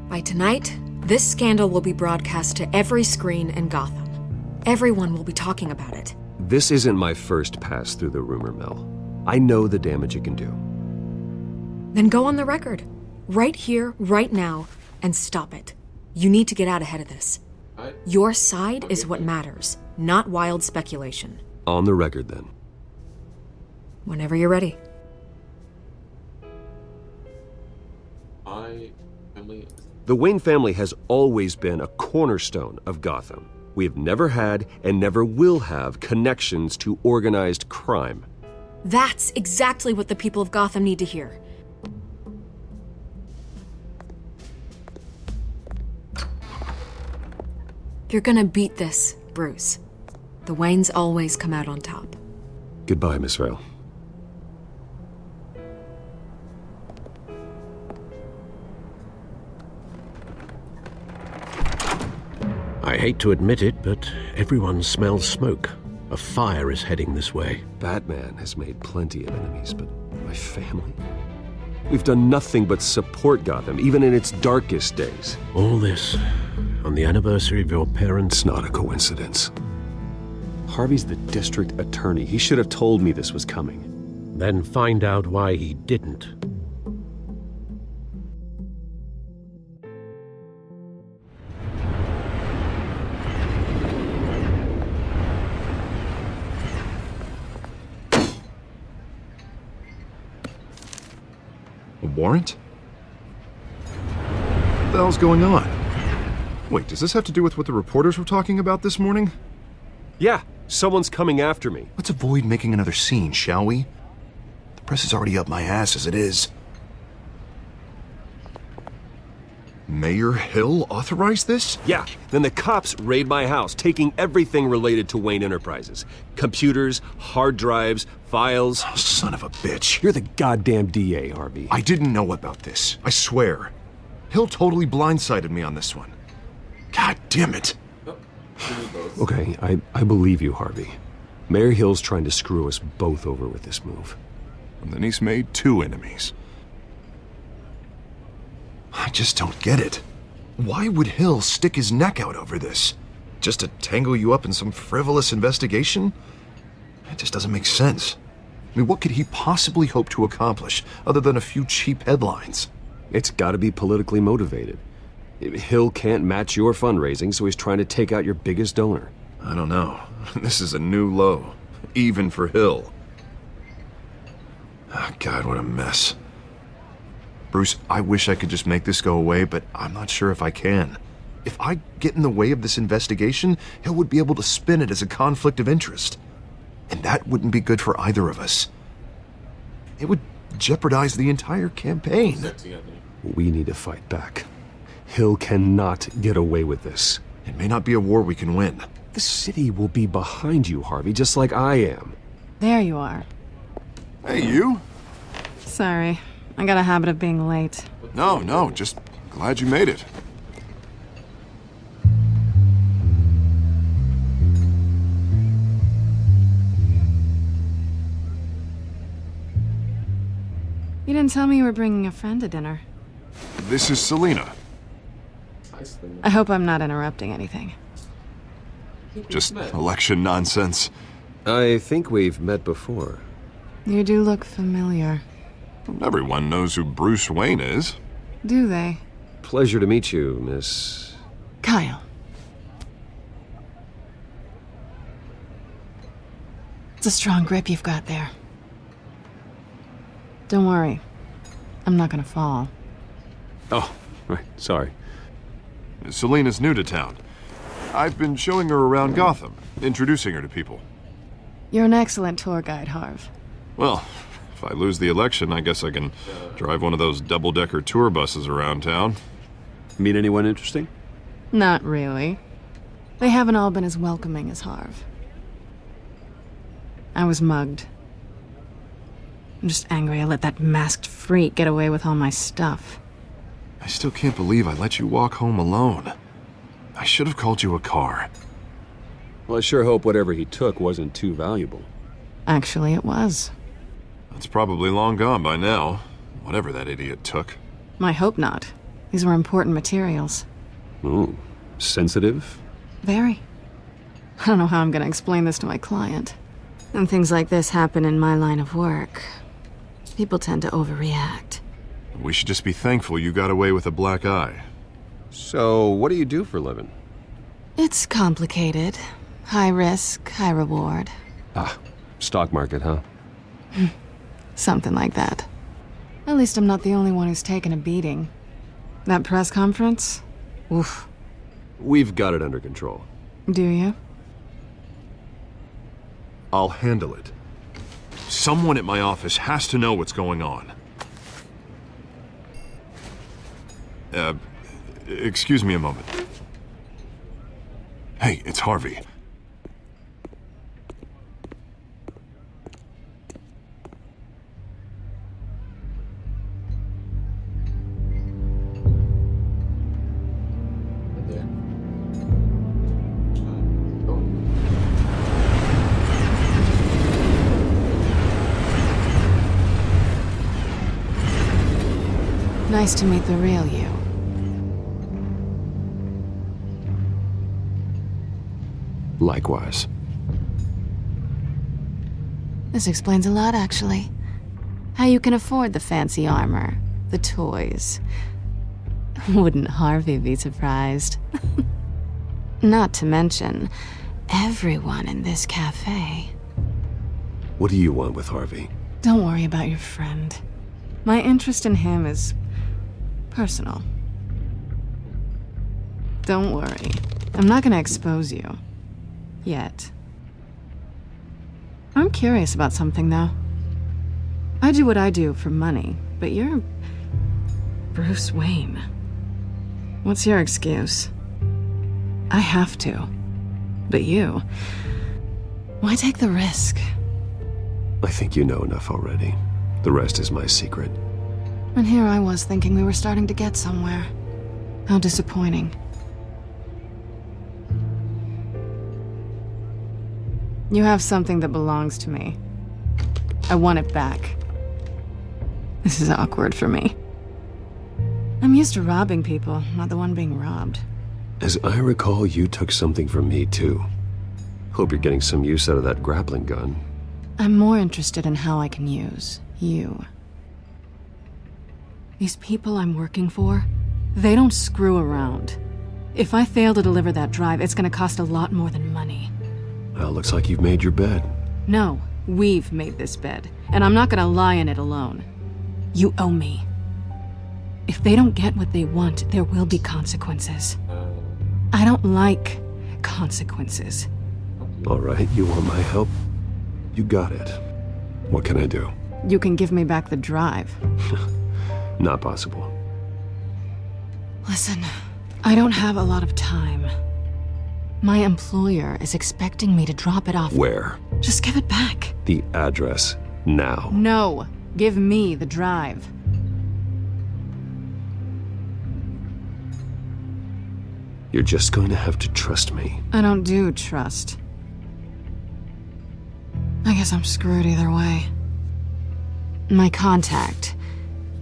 By tonight, this scandal will be broadcast to every screen in Gotham. Everyone will be talking about it. This isn't my first pass through the rumor mill. I know the damage it can do. Then go on the record. Right here, right now, and stop it. You need to get out ahead of this. Your side is what matters, not wild speculation. On the record, then. Whenever you're ready. family. The Wayne family has always been a cornerstone of Gotham. We have never had and never will have connections to organized crime. That's exactly what the people of Gotham need to hear. You're gonna beat this, Bruce. The Waynes always come out on top. Goodbye, Miss Vale. I hate to admit it, but everyone smells smoke. A fire is heading this way. Batman has made plenty of enemies, but my family? We've done nothing but support Gotham, even in its darkest days. All this on the anniversary of your parents' It's not a coincidence. Harvey's the district attorney. He should have told me this was coming. Then find out why he didn't. A warrant? What the hell's going on? Wait, does this have to do with what the reporters were talking about this morning? Yeah, someone's coming after me. Let's avoid making another scene, shall we? The press is already up my ass as it is. Mayor Hill authorized this? Yeah, then the cops raid my house, taking everything related to Wayne Enterprises. Computers, hard drives, files. Oh, son of a bitch. You're the goddamn DA, Harvey. I didn't know about this. I swear. Hill totally blindsided me on this one. God damn it. Okay, I believe you, Harvey. Mayor Hill's trying to screw us both over with this move. And then he's made 2 enemies. I just don't get it. Why would Hill stick his neck out over this? Just to tangle you up in some frivolous investigation? It just doesn't make sense. I mean, what could he possibly hope to accomplish other than a few cheap headlines? It's gotta be politically motivated. Hill can't match your fundraising, so he's trying to take out your biggest donor. I don't know. This is a new low, even for Hill. Oh, God, what a mess. Bruce, I wish I could just make this go away, but I'm not sure if I can. If I get in the way of this investigation, Hill would be able to spin it as a conflict of interest. And that wouldn't be good for either of us. It would jeopardize the entire campaign. We need to fight back. Hill cannot get away with this. It may not be a war we can win. The city will be behind you, Harvey, just like I am. There you are. Hey, you? Sorry. I got a habit of being late. No, just glad you made it. You didn't tell me you were bringing a friend to dinner. This is Selina. I hope I'm not interrupting anything. Just election nonsense. I think we've met before. You do look familiar. Everyone knows who Bruce Wayne is. Do they? Pleasure to meet you, Miss... Kyle. It's a strong grip you've got there. Don't worry. I'm not gonna fall. Oh, right, sorry. Selina's new to town. I've been showing her around Gotham, introducing her to people. You're an excellent tour guide, Harv. Well, if I lose the election, I guess I can drive one of those double-decker tour buses around town. Meet anyone interesting? Not really. They haven't all been as welcoming as Harv. I was mugged. I'm just angry I let that masked freak get away with all my stuff. I still can't believe I let you walk home alone. I should have called you a car. Well, I sure hope whatever he took wasn't too valuable. Actually, it was. It's probably long gone by now, whatever that idiot took. I hope not. These were important materials. Ooh, sensitive? Very. I don't know how I'm gonna explain this to my client. And things like this happen in my line of work. People tend to overreact. We should just be thankful you got away with a black eye. So, what do you do for a living? It's complicated. High risk, high reward. Ah, stock market, huh? Something like that. At least I'm not the only one who's taken a beating. That press conference? Oof. We've got it under control. Do you? I'll handle it. Someone at my office has to know what's going on. Excuse me a moment. Hey, it's Harvey. Nice to meet the real you. Likewise. This explains a lot, actually. How you can afford the fancy armor, the toys. Wouldn't Harvey be surprised? Not to mention, everyone in this cafe. What do you want with Harvey? Don't worry about your friend. My interest in him is personal. Don't worry. I'm not gonna expose you. Yet. I'm curious about something, though. I do what I do for money, but you're Bruce Wayne. What's your excuse? I have to. But you... why take the risk? I think you know enough already. The rest is my secret. And here I was thinking we were starting to get somewhere. How disappointing. You have something that belongs to me. I want it back. This is awkward for me. I'm used to robbing people, not the one being robbed. As I recall, you took something from me, too. Hope you're getting some use out of that grappling gun. I'm more interested in how I can use you. These people I'm working for, they don't screw around. If I fail to deliver that drive, it's gonna cost a lot more than money. Well, looks like you've made your bed. No, we've made this bed, and I'm not gonna lie in it alone. You owe me. If they don't get what they want, there will be consequences. I don't like consequences. All right, you want my help? You got it. What can I do? You can give me back the drive. Not possible. Listen, I don't have a lot of time. My employer is expecting me to drop it off. Where? Just give it back. The address, now. No, give me the drive. You're just going to have to trust me. I don't do trust. I guess I'm screwed either way. My contact,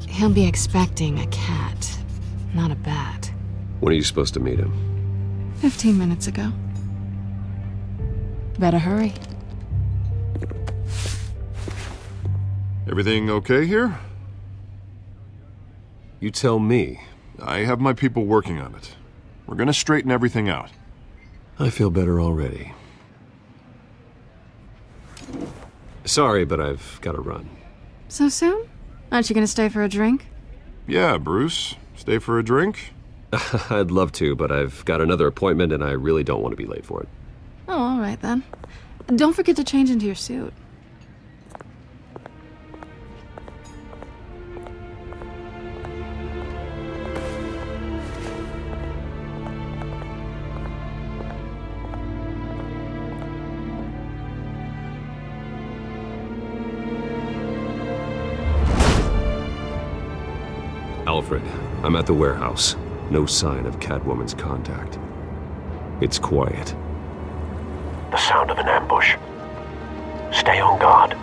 he'll be expecting a cat, not a bat. When are you supposed to meet him? 15 minutes ago. Better hurry. Everything okay here? You tell me. I have my people working on it. We're gonna straighten everything out. I feel better already. Sorry, but I've got to run. So soon? Aren't you gonna stay for a drink? Yeah, Bruce. Stay for a drink? I'd love to, but I've got another appointment and I really don't want to be late for it. Oh, all right then. Don't forget to change into your suit. Alfred, I'm at the warehouse. No sign of Catwoman's contact. It's quiet. The sound of an ambush. Stay on guard.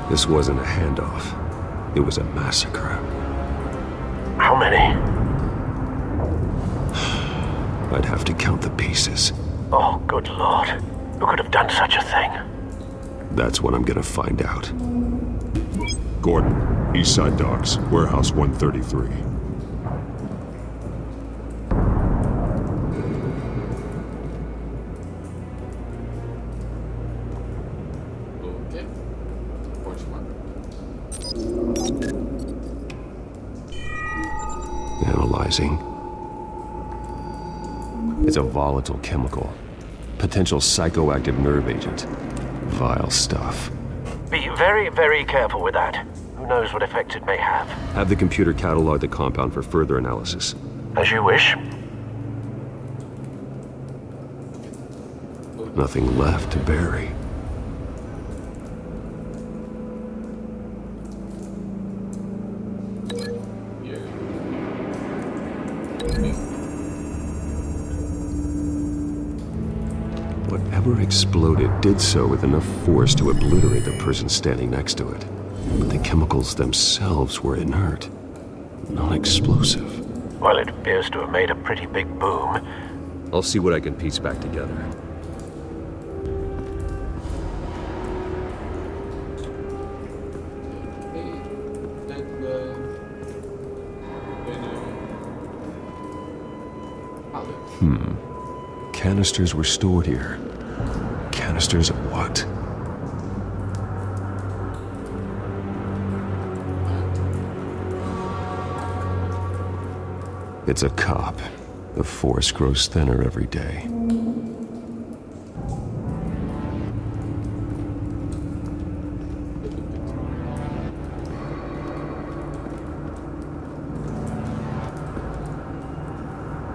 This wasn't a handoff. It was a massacre. How many? I'd have to count the pieces. Oh, good lord. Who could have done such a thing? That's what I'm gonna find out. Gordon, Eastside Docks, Warehouse 133. Okay. Question mark. Analyzing. It's a volatile chemical. Potential psychoactive nerve agent. Vile stuff. Be very, very careful with that. Who knows what effects it may have. Have the computer catalog the compound for further analysis. As you wish. Nothing left to bury. Whatever exploded did so with enough force to obliterate the person standing next to it. But the chemicals themselves were inert, non-explosive. Well, it appears to have made a pretty big boom. I'll see what I can piece back together. Canisters were stored here. Canisters of what? It's a cop. The force grows thinner every day.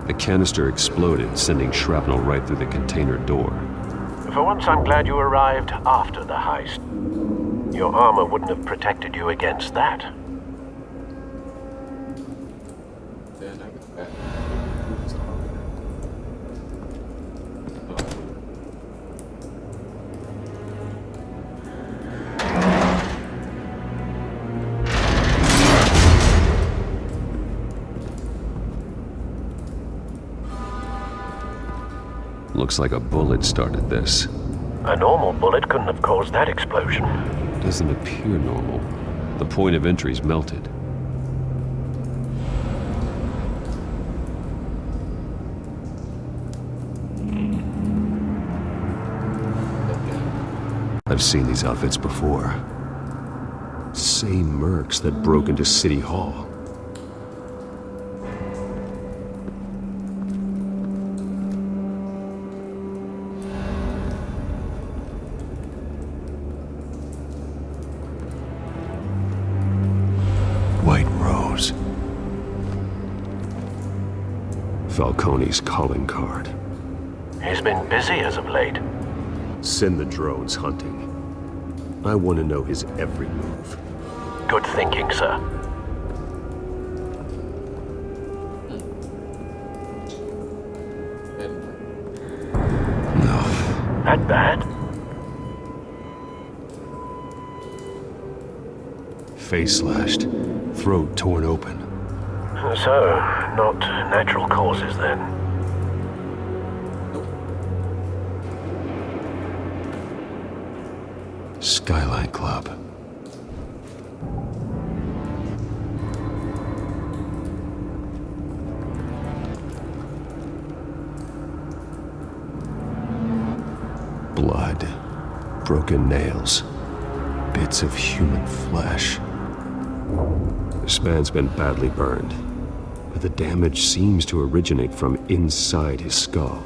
The canister exploded, sending shrapnel right through the container door. For once, I'm glad you arrived after the heist. Your armor wouldn't have protected you against that. Then I get back. Looks like a bullet started this. A normal bullet couldn't have caused that explosion. Doesn't appear normal. The point of entry's melted. I've seen these outfits before. Same mercs that broke into City Hall. White Rose. Falcone's calling card. He's been busy as of late. Send the drones hunting. I want to know his every move. Good thinking, sir. That bad? Face slashed, throat torn open. So, not natural causes then. Skyline Club. Blood, broken nails, bits of human flesh. This man's been badly burned, but the damage seems to originate from inside his skull.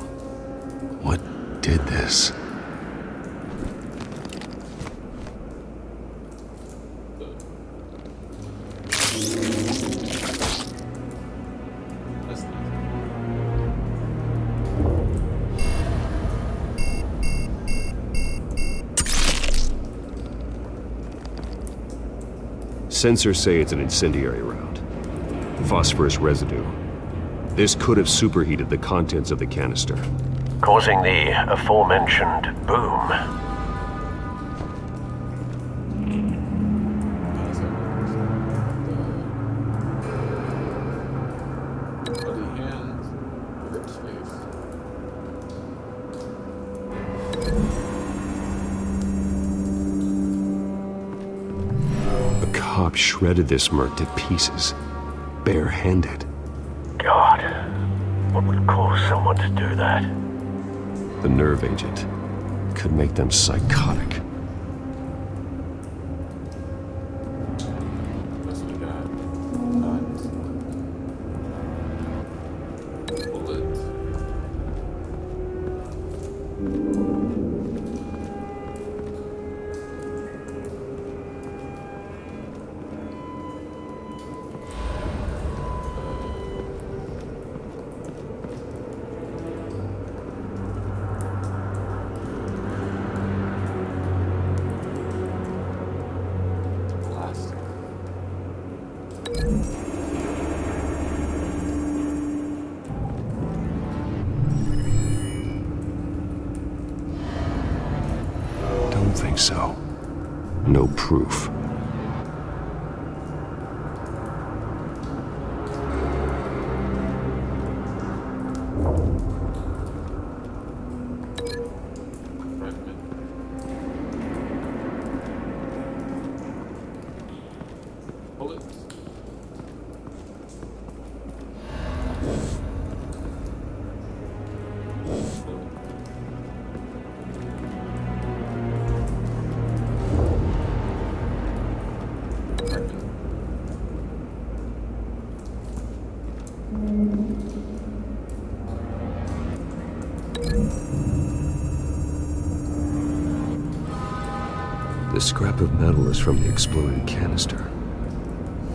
What did this? Sensors say it's an incendiary round. Phosphorus residue. This could have superheated the contents of the canister. Causing the aforementioned boom. Bloody hands, ripped face. shredded this merc to pieces, barehanded. God, what would cause someone to do that? The nerve agent could make them psychotic. Plus we got bullets. Don't think so. No proof. The scrap of metal is from the exploded canister.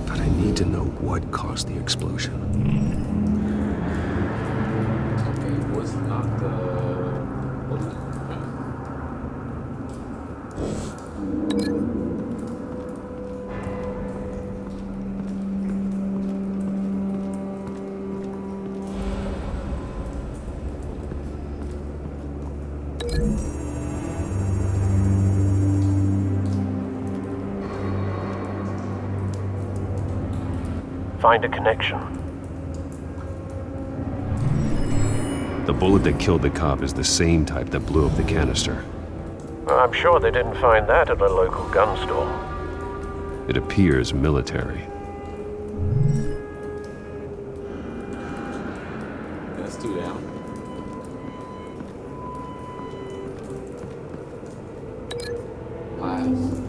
But I need to know what caused the explosion. Okay, was not the bullet. Find a connection. The bullet that killed the cop is the same type that blew up the canister. I'm sure they didn't find that at a local gun store. It appears military. That's two down. Last.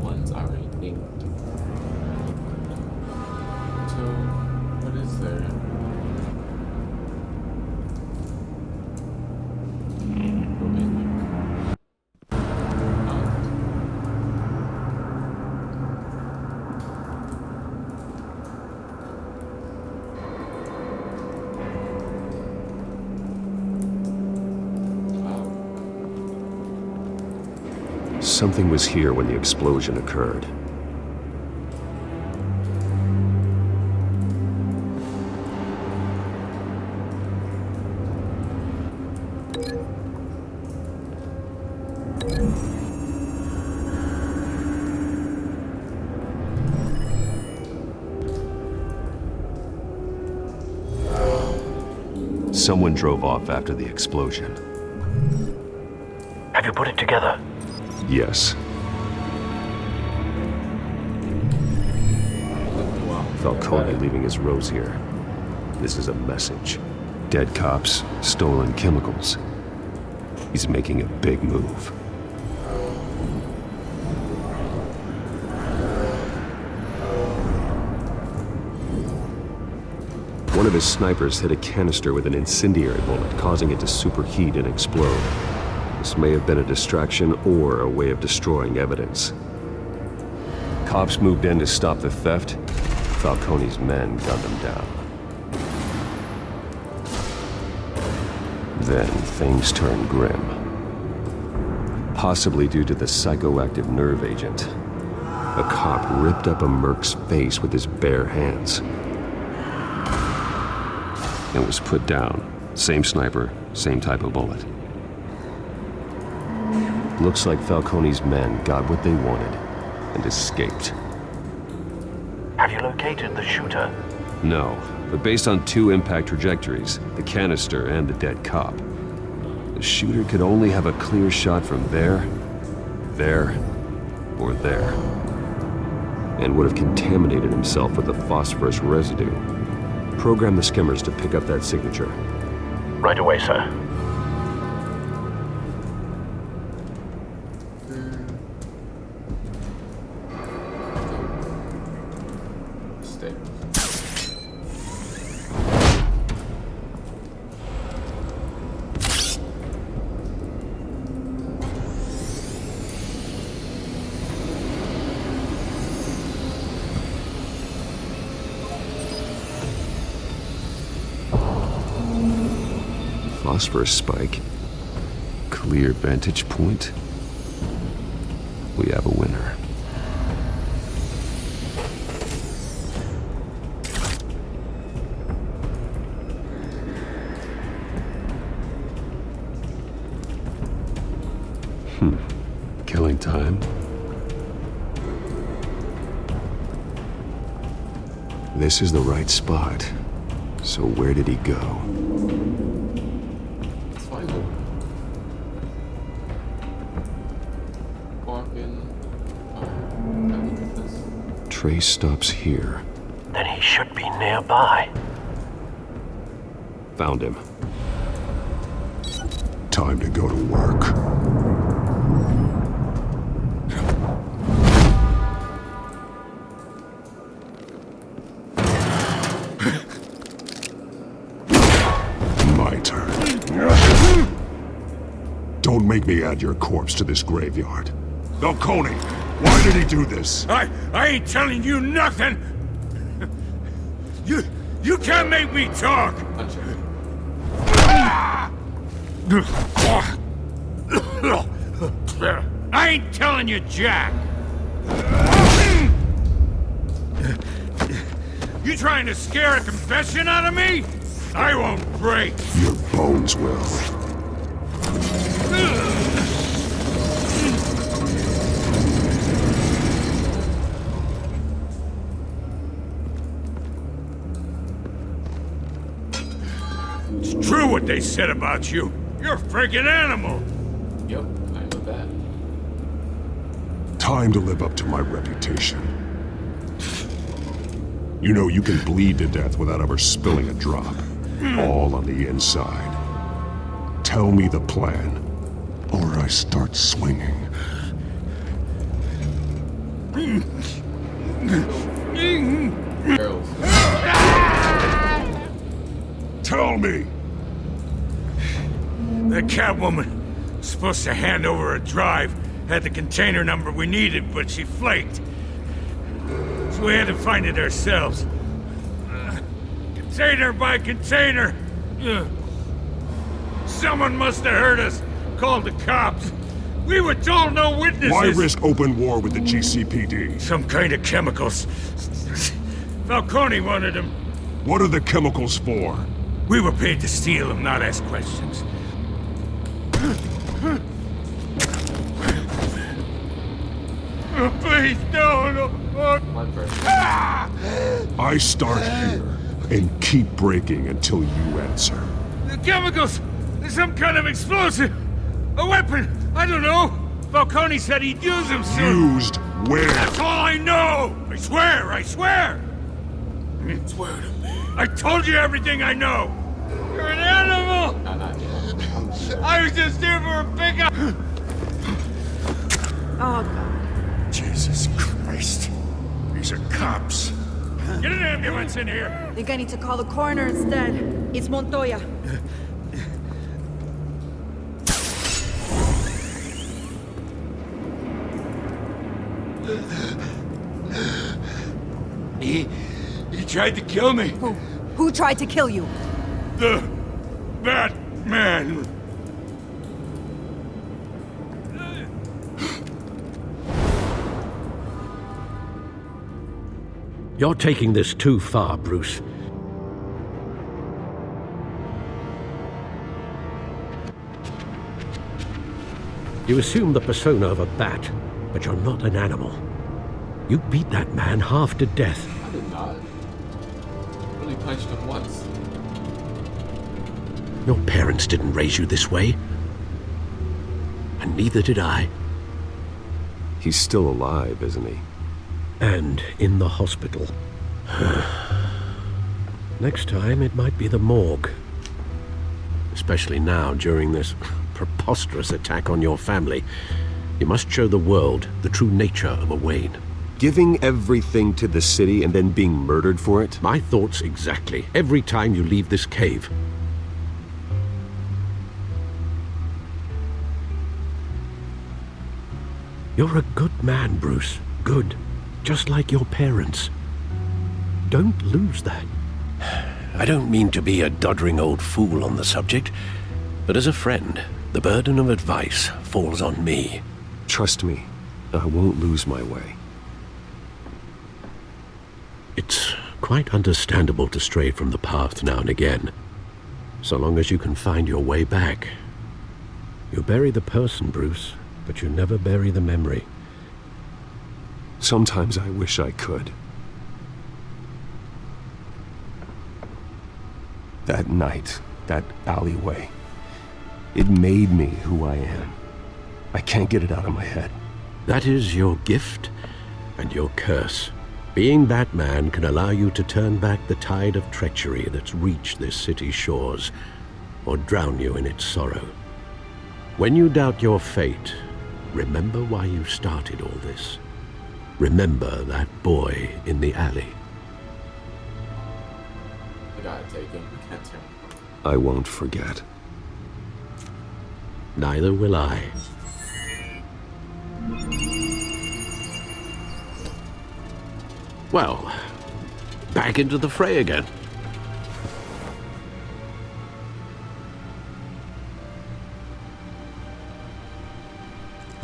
One's already linked. So, what is there? Something was here when the explosion occurred. Someone drove off after the explosion. Have you put it together? Yes. Falcone leaving his rose here. This is a message. Dead cops, stolen chemicals. He's making a big move. One of his snipers hit a canister with an incendiary bullet, causing it to superheat and explode. This may have been a distraction or a way of destroying evidence. Cops moved in to stop the theft. Falcone's men gunned them down. Then things turned grim. Possibly due to the psychoactive nerve agent. A cop ripped up a merc's face with his bare hands. And was put down. Same sniper, same type of bullet. Looks like Falcone's men got what they wanted and escaped. Have you located the shooter? No, but based on 2 impact trajectories, the canister and the dead cop, the shooter could only have a clear shot from there, or there, and would have contaminated himself with the phosphorus residue. Program the skimmers to pick up that signature. Right away, sir. Phosphorus spike. Clear vantage point. We have a winner. Killing time. This is the right spot. So where did he go? Trace stops here. Then he should be nearby. Found him. Time to go to work. My turn. Don't make me add your corpse to this graveyard. Falcone, why did he do this? I ain't telling you nothing! You can't make me talk! I ain't telling you jack! You trying to scare a confession out of me? I won't break! Your bones will. It's true what they said about you. You're a freaking animal. Yep, I know that. Time to live up to my reputation. You know, you can bleed to death without ever spilling a drop. All on the inside. Tell me the plan, or I start swinging. Tell me! That Catwoman was supposed to hand over a drive, had the container number we needed, but she flaked. So we had to find it ourselves. Container by container. Someone must have heard us, called the cops. We were told no witnesses. Why risk open war with the GCPD? Some kind of chemicals. Falcone wanted them. What are the chemicals for? We were paid to steal them, not ask questions. Please, no. I start here and keep breaking until you answer. The chemicals! There's some kind of explosive! A weapon! I don't know! Falcone said he'd use them soon! Used where? That's all I know! I swear! Swear to me. I told you everything I know! You're an animal! I was just here for a pickup! Oh, God. Jesus Christ. These are cops. Get an ambulance in here! Think I need to call the coroner instead. It's Montoya. He tried to kill me. Who tried to kill you? The Batman. You're taking this too far, Bruce. You assume the persona of a bat, but you're not an animal. You beat that man half to death. I did not. I only punched him once. Your parents didn't raise you this way. And neither did I. He's still alive, isn't he? And in the hospital. Next time, it might be the morgue. Especially now, during this preposterous attack on your family. You must show the world the true nature of a Wayne. Giving everything to the city and then being murdered for it? My thoughts exactly. Every time you leave this cave. You're a good man, Bruce. Good. Just like your parents. Don't lose that. I don't mean to be a doddering old fool on the subject, but as a friend, the burden of advice falls on me. Trust me, I won't lose my way. It's quite understandable to stray from the path now and again, so long as you can find your way back. You bury the person, Bruce, but you never bury the memory. Sometimes I wish I could. That night, that alleyway, it made me who I am. I can't get it out of my head. That is your gift and your curse. Being Batman can allow you to turn back the tide of treachery that's reached this city's shores, or drown you in its sorrow. When you doubt your fate, remember why you started all this. Remember that boy in the alley. I gotta take him. I can't turn. I won't forget. Neither will I. Well, back into the fray again.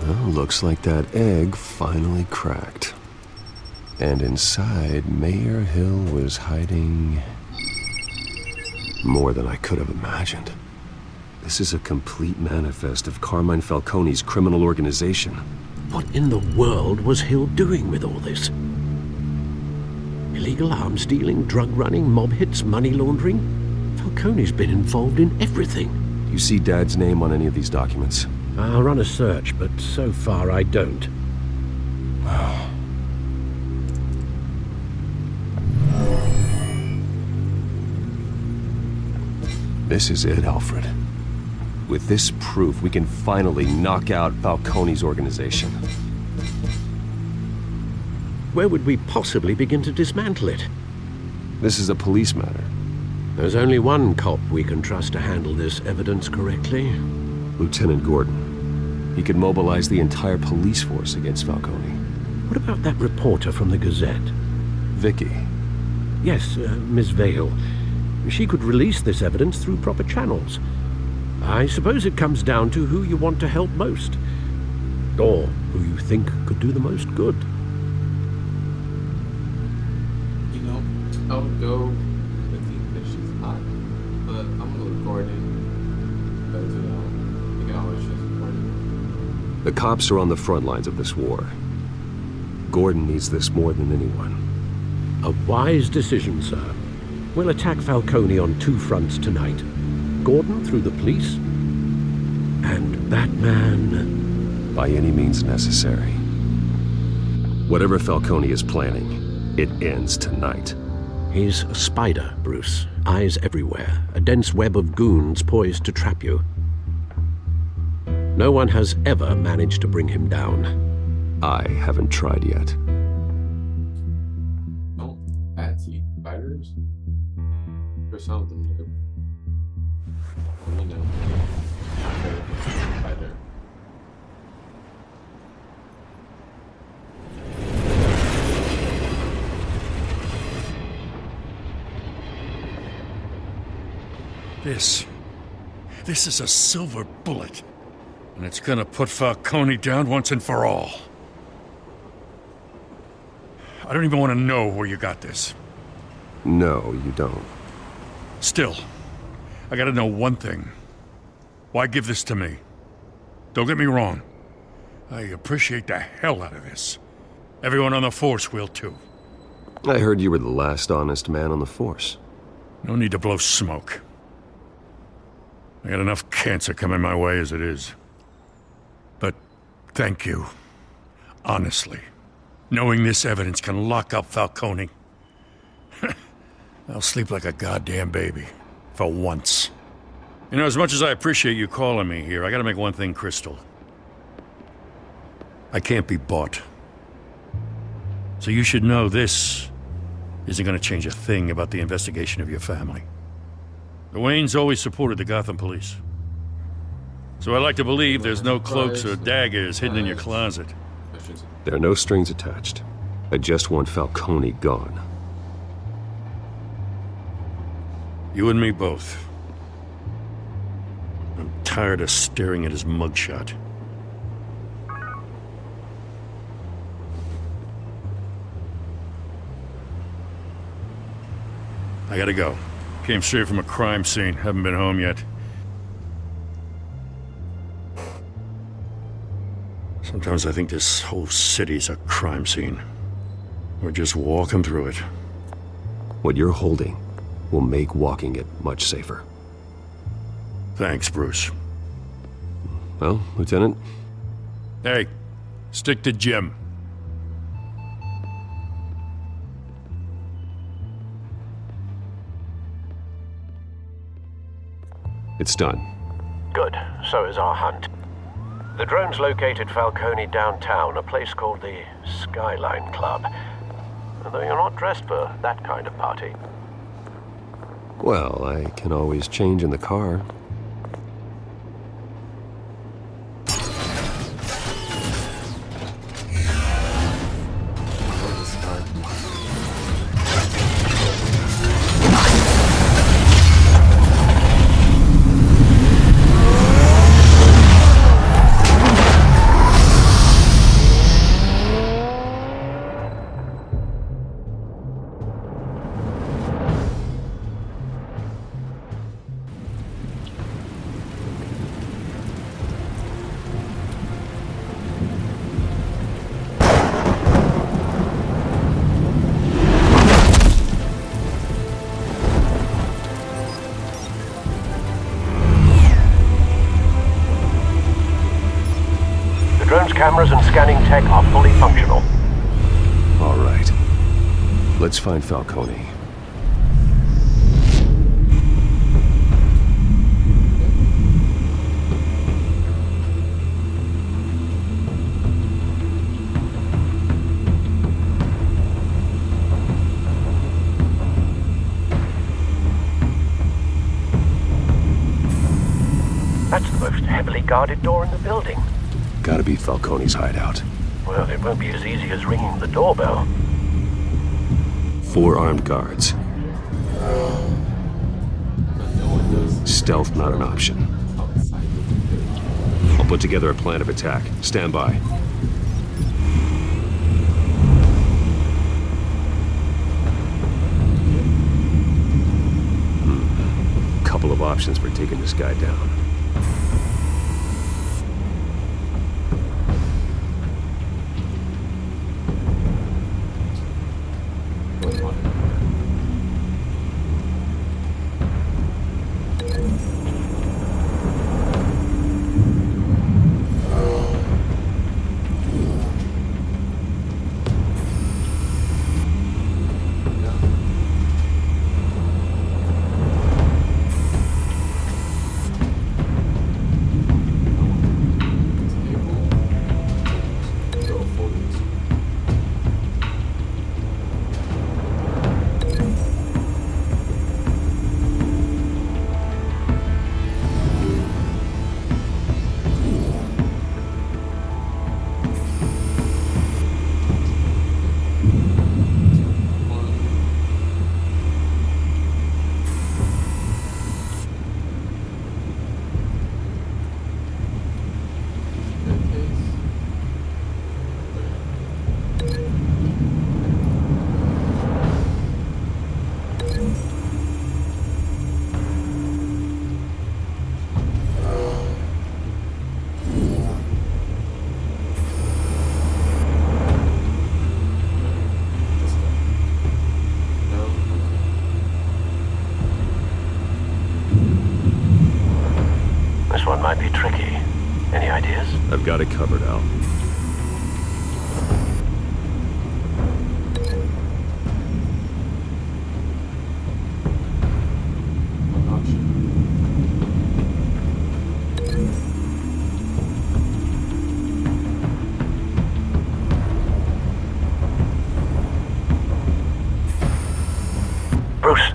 Well, looks like that egg finally cracked. And inside, Mayor Hill was hiding more than I could have imagined. This is a complete manifest of Carmine Falcone's criminal organization. What in the world was Hill doing with all this? Illegal arms dealing, drug running, mob hits, money laundering? Falcone's been involved in everything. You see Dad's name on any of these documents? I'll run a search, but so far I don't. This is it, Alfred. With this proof, we can finally knock out Falcone's organization. Where would we possibly begin to dismantle it? This is a police matter. There's only one cop we can trust to handle this evidence correctly. Lieutenant Gordon. He could mobilize the entire police force against Falcone. What about that reporter from the Gazette? Vicky. Yes, Miss Vale. She could release this evidence through proper channels. I suppose it comes down to who you want to help most. Or who you think could do the most good. You know, I would go with the that she's hot, but I'm gonna look Gordon. Because, you know, you can always trust Gordon. The cops are on the front lines of this war. Gordon needs this more than anyone. A wise decision, sir. We'll attack Falcone on two fronts tonight. Gordon through the police, and Batman... by any means necessary. Whatever Falcone is planning, it ends tonight. He's a spider, Bruce. Eyes everywhere. A dense web of goons poised to trap you. No one has ever managed to bring him down. I haven't tried yet. Don't add some of them do. Let me know. Either. This is a silver bullet. And it's gonna put Falcone down once and for all. I don't even want to know where you got this. No, you don't. Still, I gotta know one thing. Why give this to me? Don't get me wrong. I appreciate the hell out of this. Everyone on the Force will too. I heard you were the last honest man on the Force. No need to blow smoke. I got enough cancer coming my way as it is. But thank you. Honestly. Knowing this evidence can lock up Falcone. I'll sleep like a goddamn baby. For once. You know, as much as I appreciate you calling me here, I gotta make one thing crystal. I can't be bought. So you should know this isn't gonna change a thing about the investigation of your family. The Waynes always supported the Gotham police. So I like to believe there's no cloaks or daggers hidden in your closet. There are no strings attached. I just want Falcone gone. You and me both. I'm tired of staring at his mugshot. I gotta go. Came straight from a crime scene. Haven't been home yet. Sometimes I think this whole city's a crime scene. We're just walking through it. What you're holding will make walking it much safer. Thanks, Bruce. Well, Lieutenant? Hey, stick to Jim. It's done. Good. So is our hunt. The drones located Falcone downtown, a place called the Skyline Club. Although you're not dressed for that kind of party. Well, I can always change in the car. Cameras and scanning tech are fully functional. All right. Let's find Falcone. That's the most heavily guarded door in the building. Gotta be Falcone's hideout. Well, it won't be as easy as ringing the doorbell. 4 armed guards. Stealth not an option. I'll put together a plan of attack. Stand by. Couple of options for taking this guy down. one might be tricky. Any ideas? I've got it covered, Al. Bruce,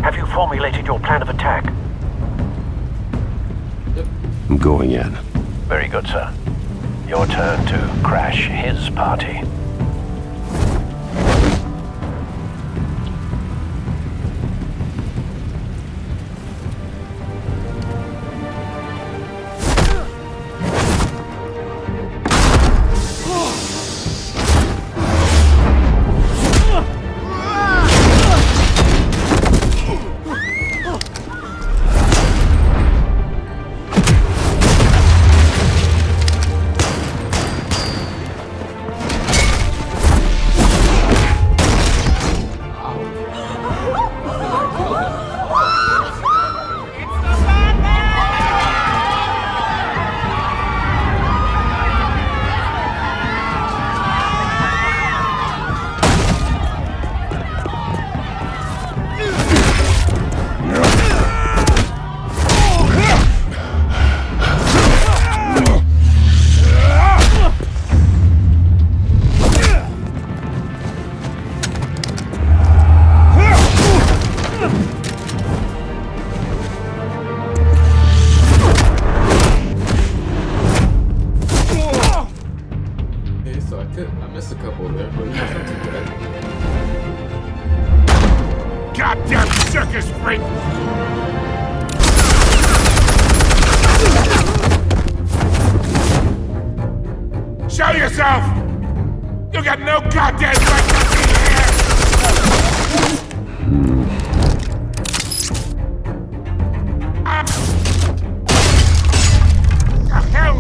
have you formulated your plan of attack? I'm going in. Very good, sir. Your turn to crash his party. I missed a couple there, but it's not too bad. Goddamn circus freak! Show yourself! You got no goddamn right to be here! The hell?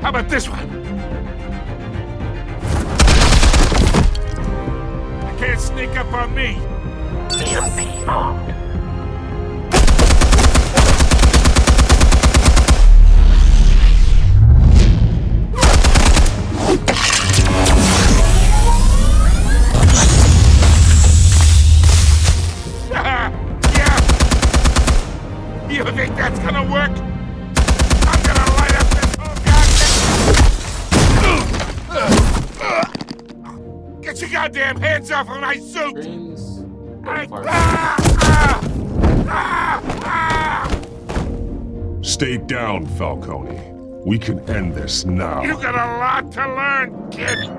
How about this one? You can't sneak up on me. EMP armed. Yeah. You think that's gonna work? I'm gonna light up this whole goddamn... Get your goddamn hands off of my suit! Stay down, Falcone. We can end this now. You got a lot to learn, kid.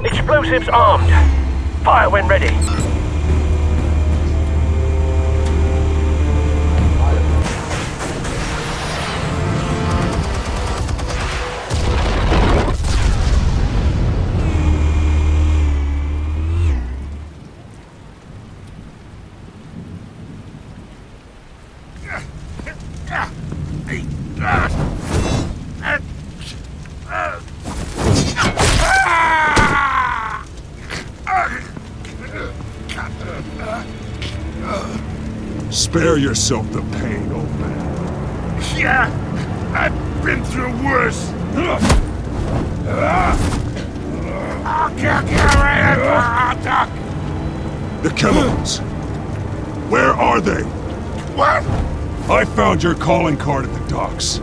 Explosives armed. Fire when ready. Spare yourself the pain, old man. Yeah, I've been through worse. I'll kick you right into a hot dog. The chemicals. Where are they? What? I found your calling card at the docks.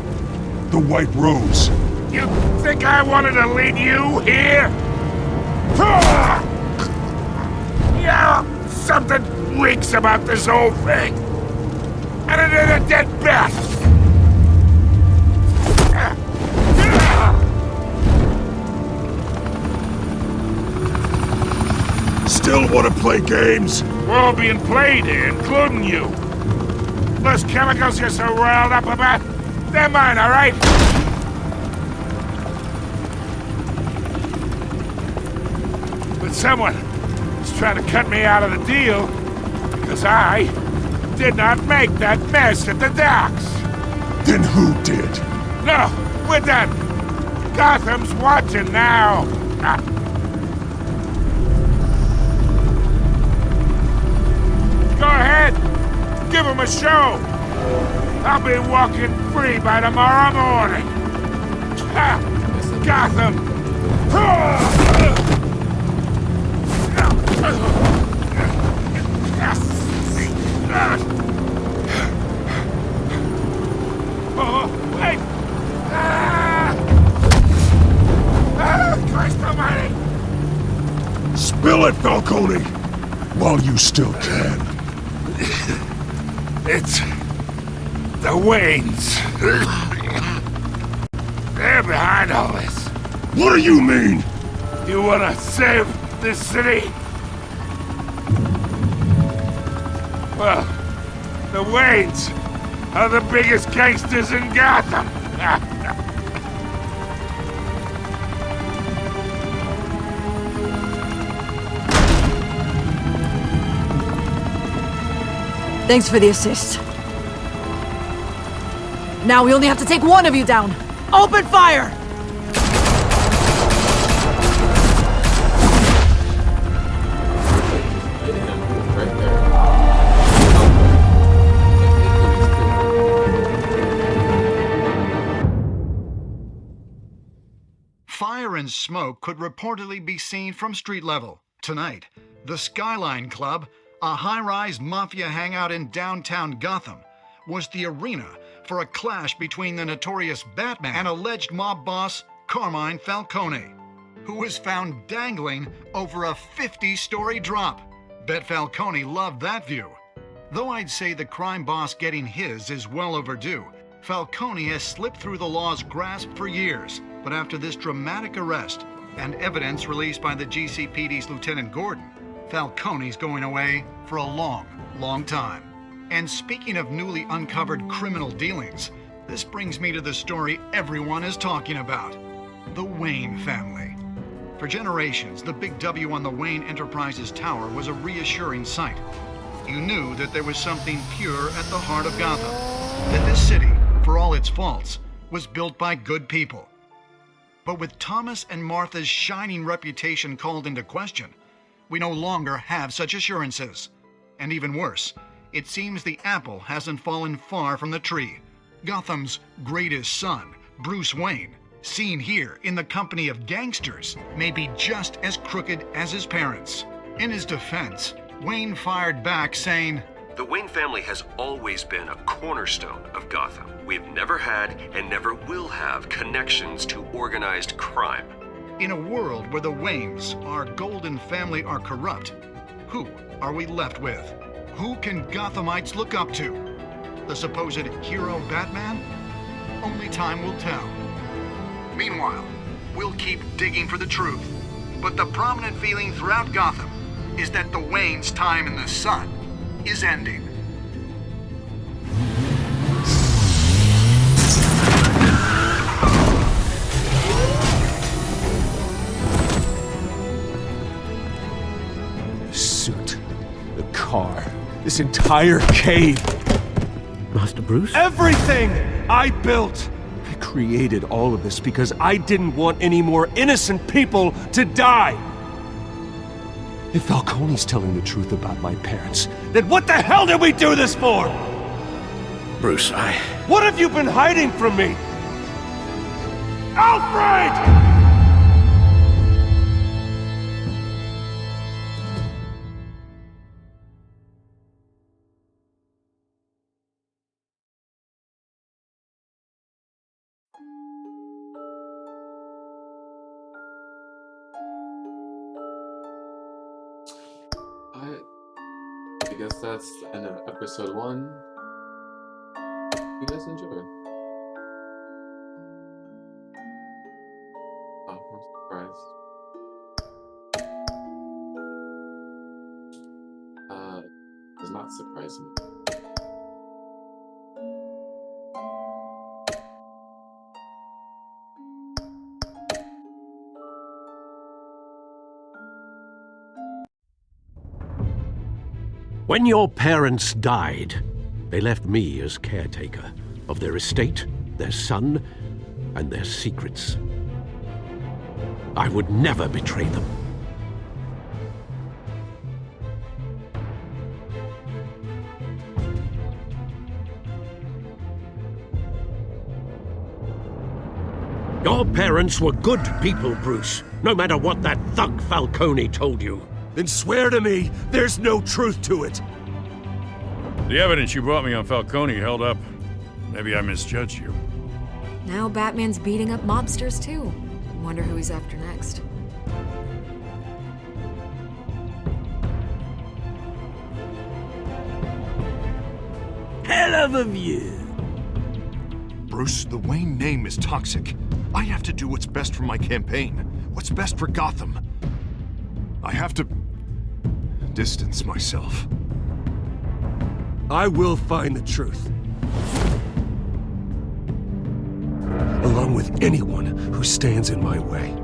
The White Rose. You think I wanted to lead you here? Yeah, something reeks about this whole thing. And it is a dead bat. Still want to play games? We're all being played here, including you. Those chemicals you're so riled up about, they're mine, all right? But someone is trying to cut me out of the deal because I did not make that mess at the docks. Then who did? No, we're done. Gotham's watching now. Go ahead. Give him a show. I'll be walking free by tomorrow morning. Gotham. Oh, wait! Christ almighty! Spill it, Falcone! While you still can. It's the Waynes. They're behind all this. What do you mean? You wanna save this city? Well, the Waynes are the biggest gangsters in Gotham. Thanks for the assist. Now we only have to take one of you down. Open fire! Fire and smoke could reportedly be seen from street level. Tonight, the Skyline Club, a high-rise mafia hangout in downtown Gotham, was the arena for a clash between the notorious Batman and alleged mob boss Carmine Falcone, who was found dangling over a 50-story drop. Bet Falcone loved that view. Though I'd say the crime boss getting his is well overdue, Falcone has slipped through the law's grasp for years. But after this dramatic arrest and evidence released by the GCPD's Lieutenant Gordon, Falcone's going away for a long, long time. And speaking of newly uncovered criminal dealings, this brings me to the story everyone is talking about: the Wayne family. For generations, the big W on the Wayne Enterprises Tower was a reassuring sight. You knew that there was something pure at the heart of Gotham, that this city, for all its faults, was built by good people. But with Thomas and Martha's shining reputation called into question, we no longer have such assurances. And even worse, it seems the apple hasn't fallen far from the tree. Gotham's greatest son, Bruce Wayne, seen here in the company of gangsters, may be just as crooked as his parents. In his defense, Wayne fired back saying, "The Wayne family has always been a cornerstone of Gotham. We've never had and never will have connections to organized crime." In a world where the Waynes, our golden family, are corrupt, who are we left with? Who can Gothamites look up to? The supposed hero Batman? Only time will tell. Meanwhile, we'll keep digging for the truth. But the prominent feeling throughout Gotham is that the Waynes' time in the sun is ending. The suit, the car, this entire cave. Master Bruce? Everything I built! I created all of this because I didn't want any more innocent people to die! If Falcone's telling the truth about my parents, then what the hell did we do this for? Bruce, What have you been hiding from me? Alfred! I guess that's the end of episode 1. You guys enjoyed. Oh, I'm surprised. Does not surprise me. When your parents died, they left me as caretaker of their estate, their son, and their secrets. I would never betray them. Your parents were good people, Bruce, no matter what that thug Falcone told you. Then swear to me there's no truth to it. The evidence you brought me on Falcone held up. Maybe I misjudged you. Now Batman's beating up mobsters, too. Wonder who he's after next. Hell of a view. Bruce, the Wayne name is toxic. I have to do what's best for my campaign. What's best for Gotham. I have to distance myself. I will find the truth. Along with anyone who stands in my way.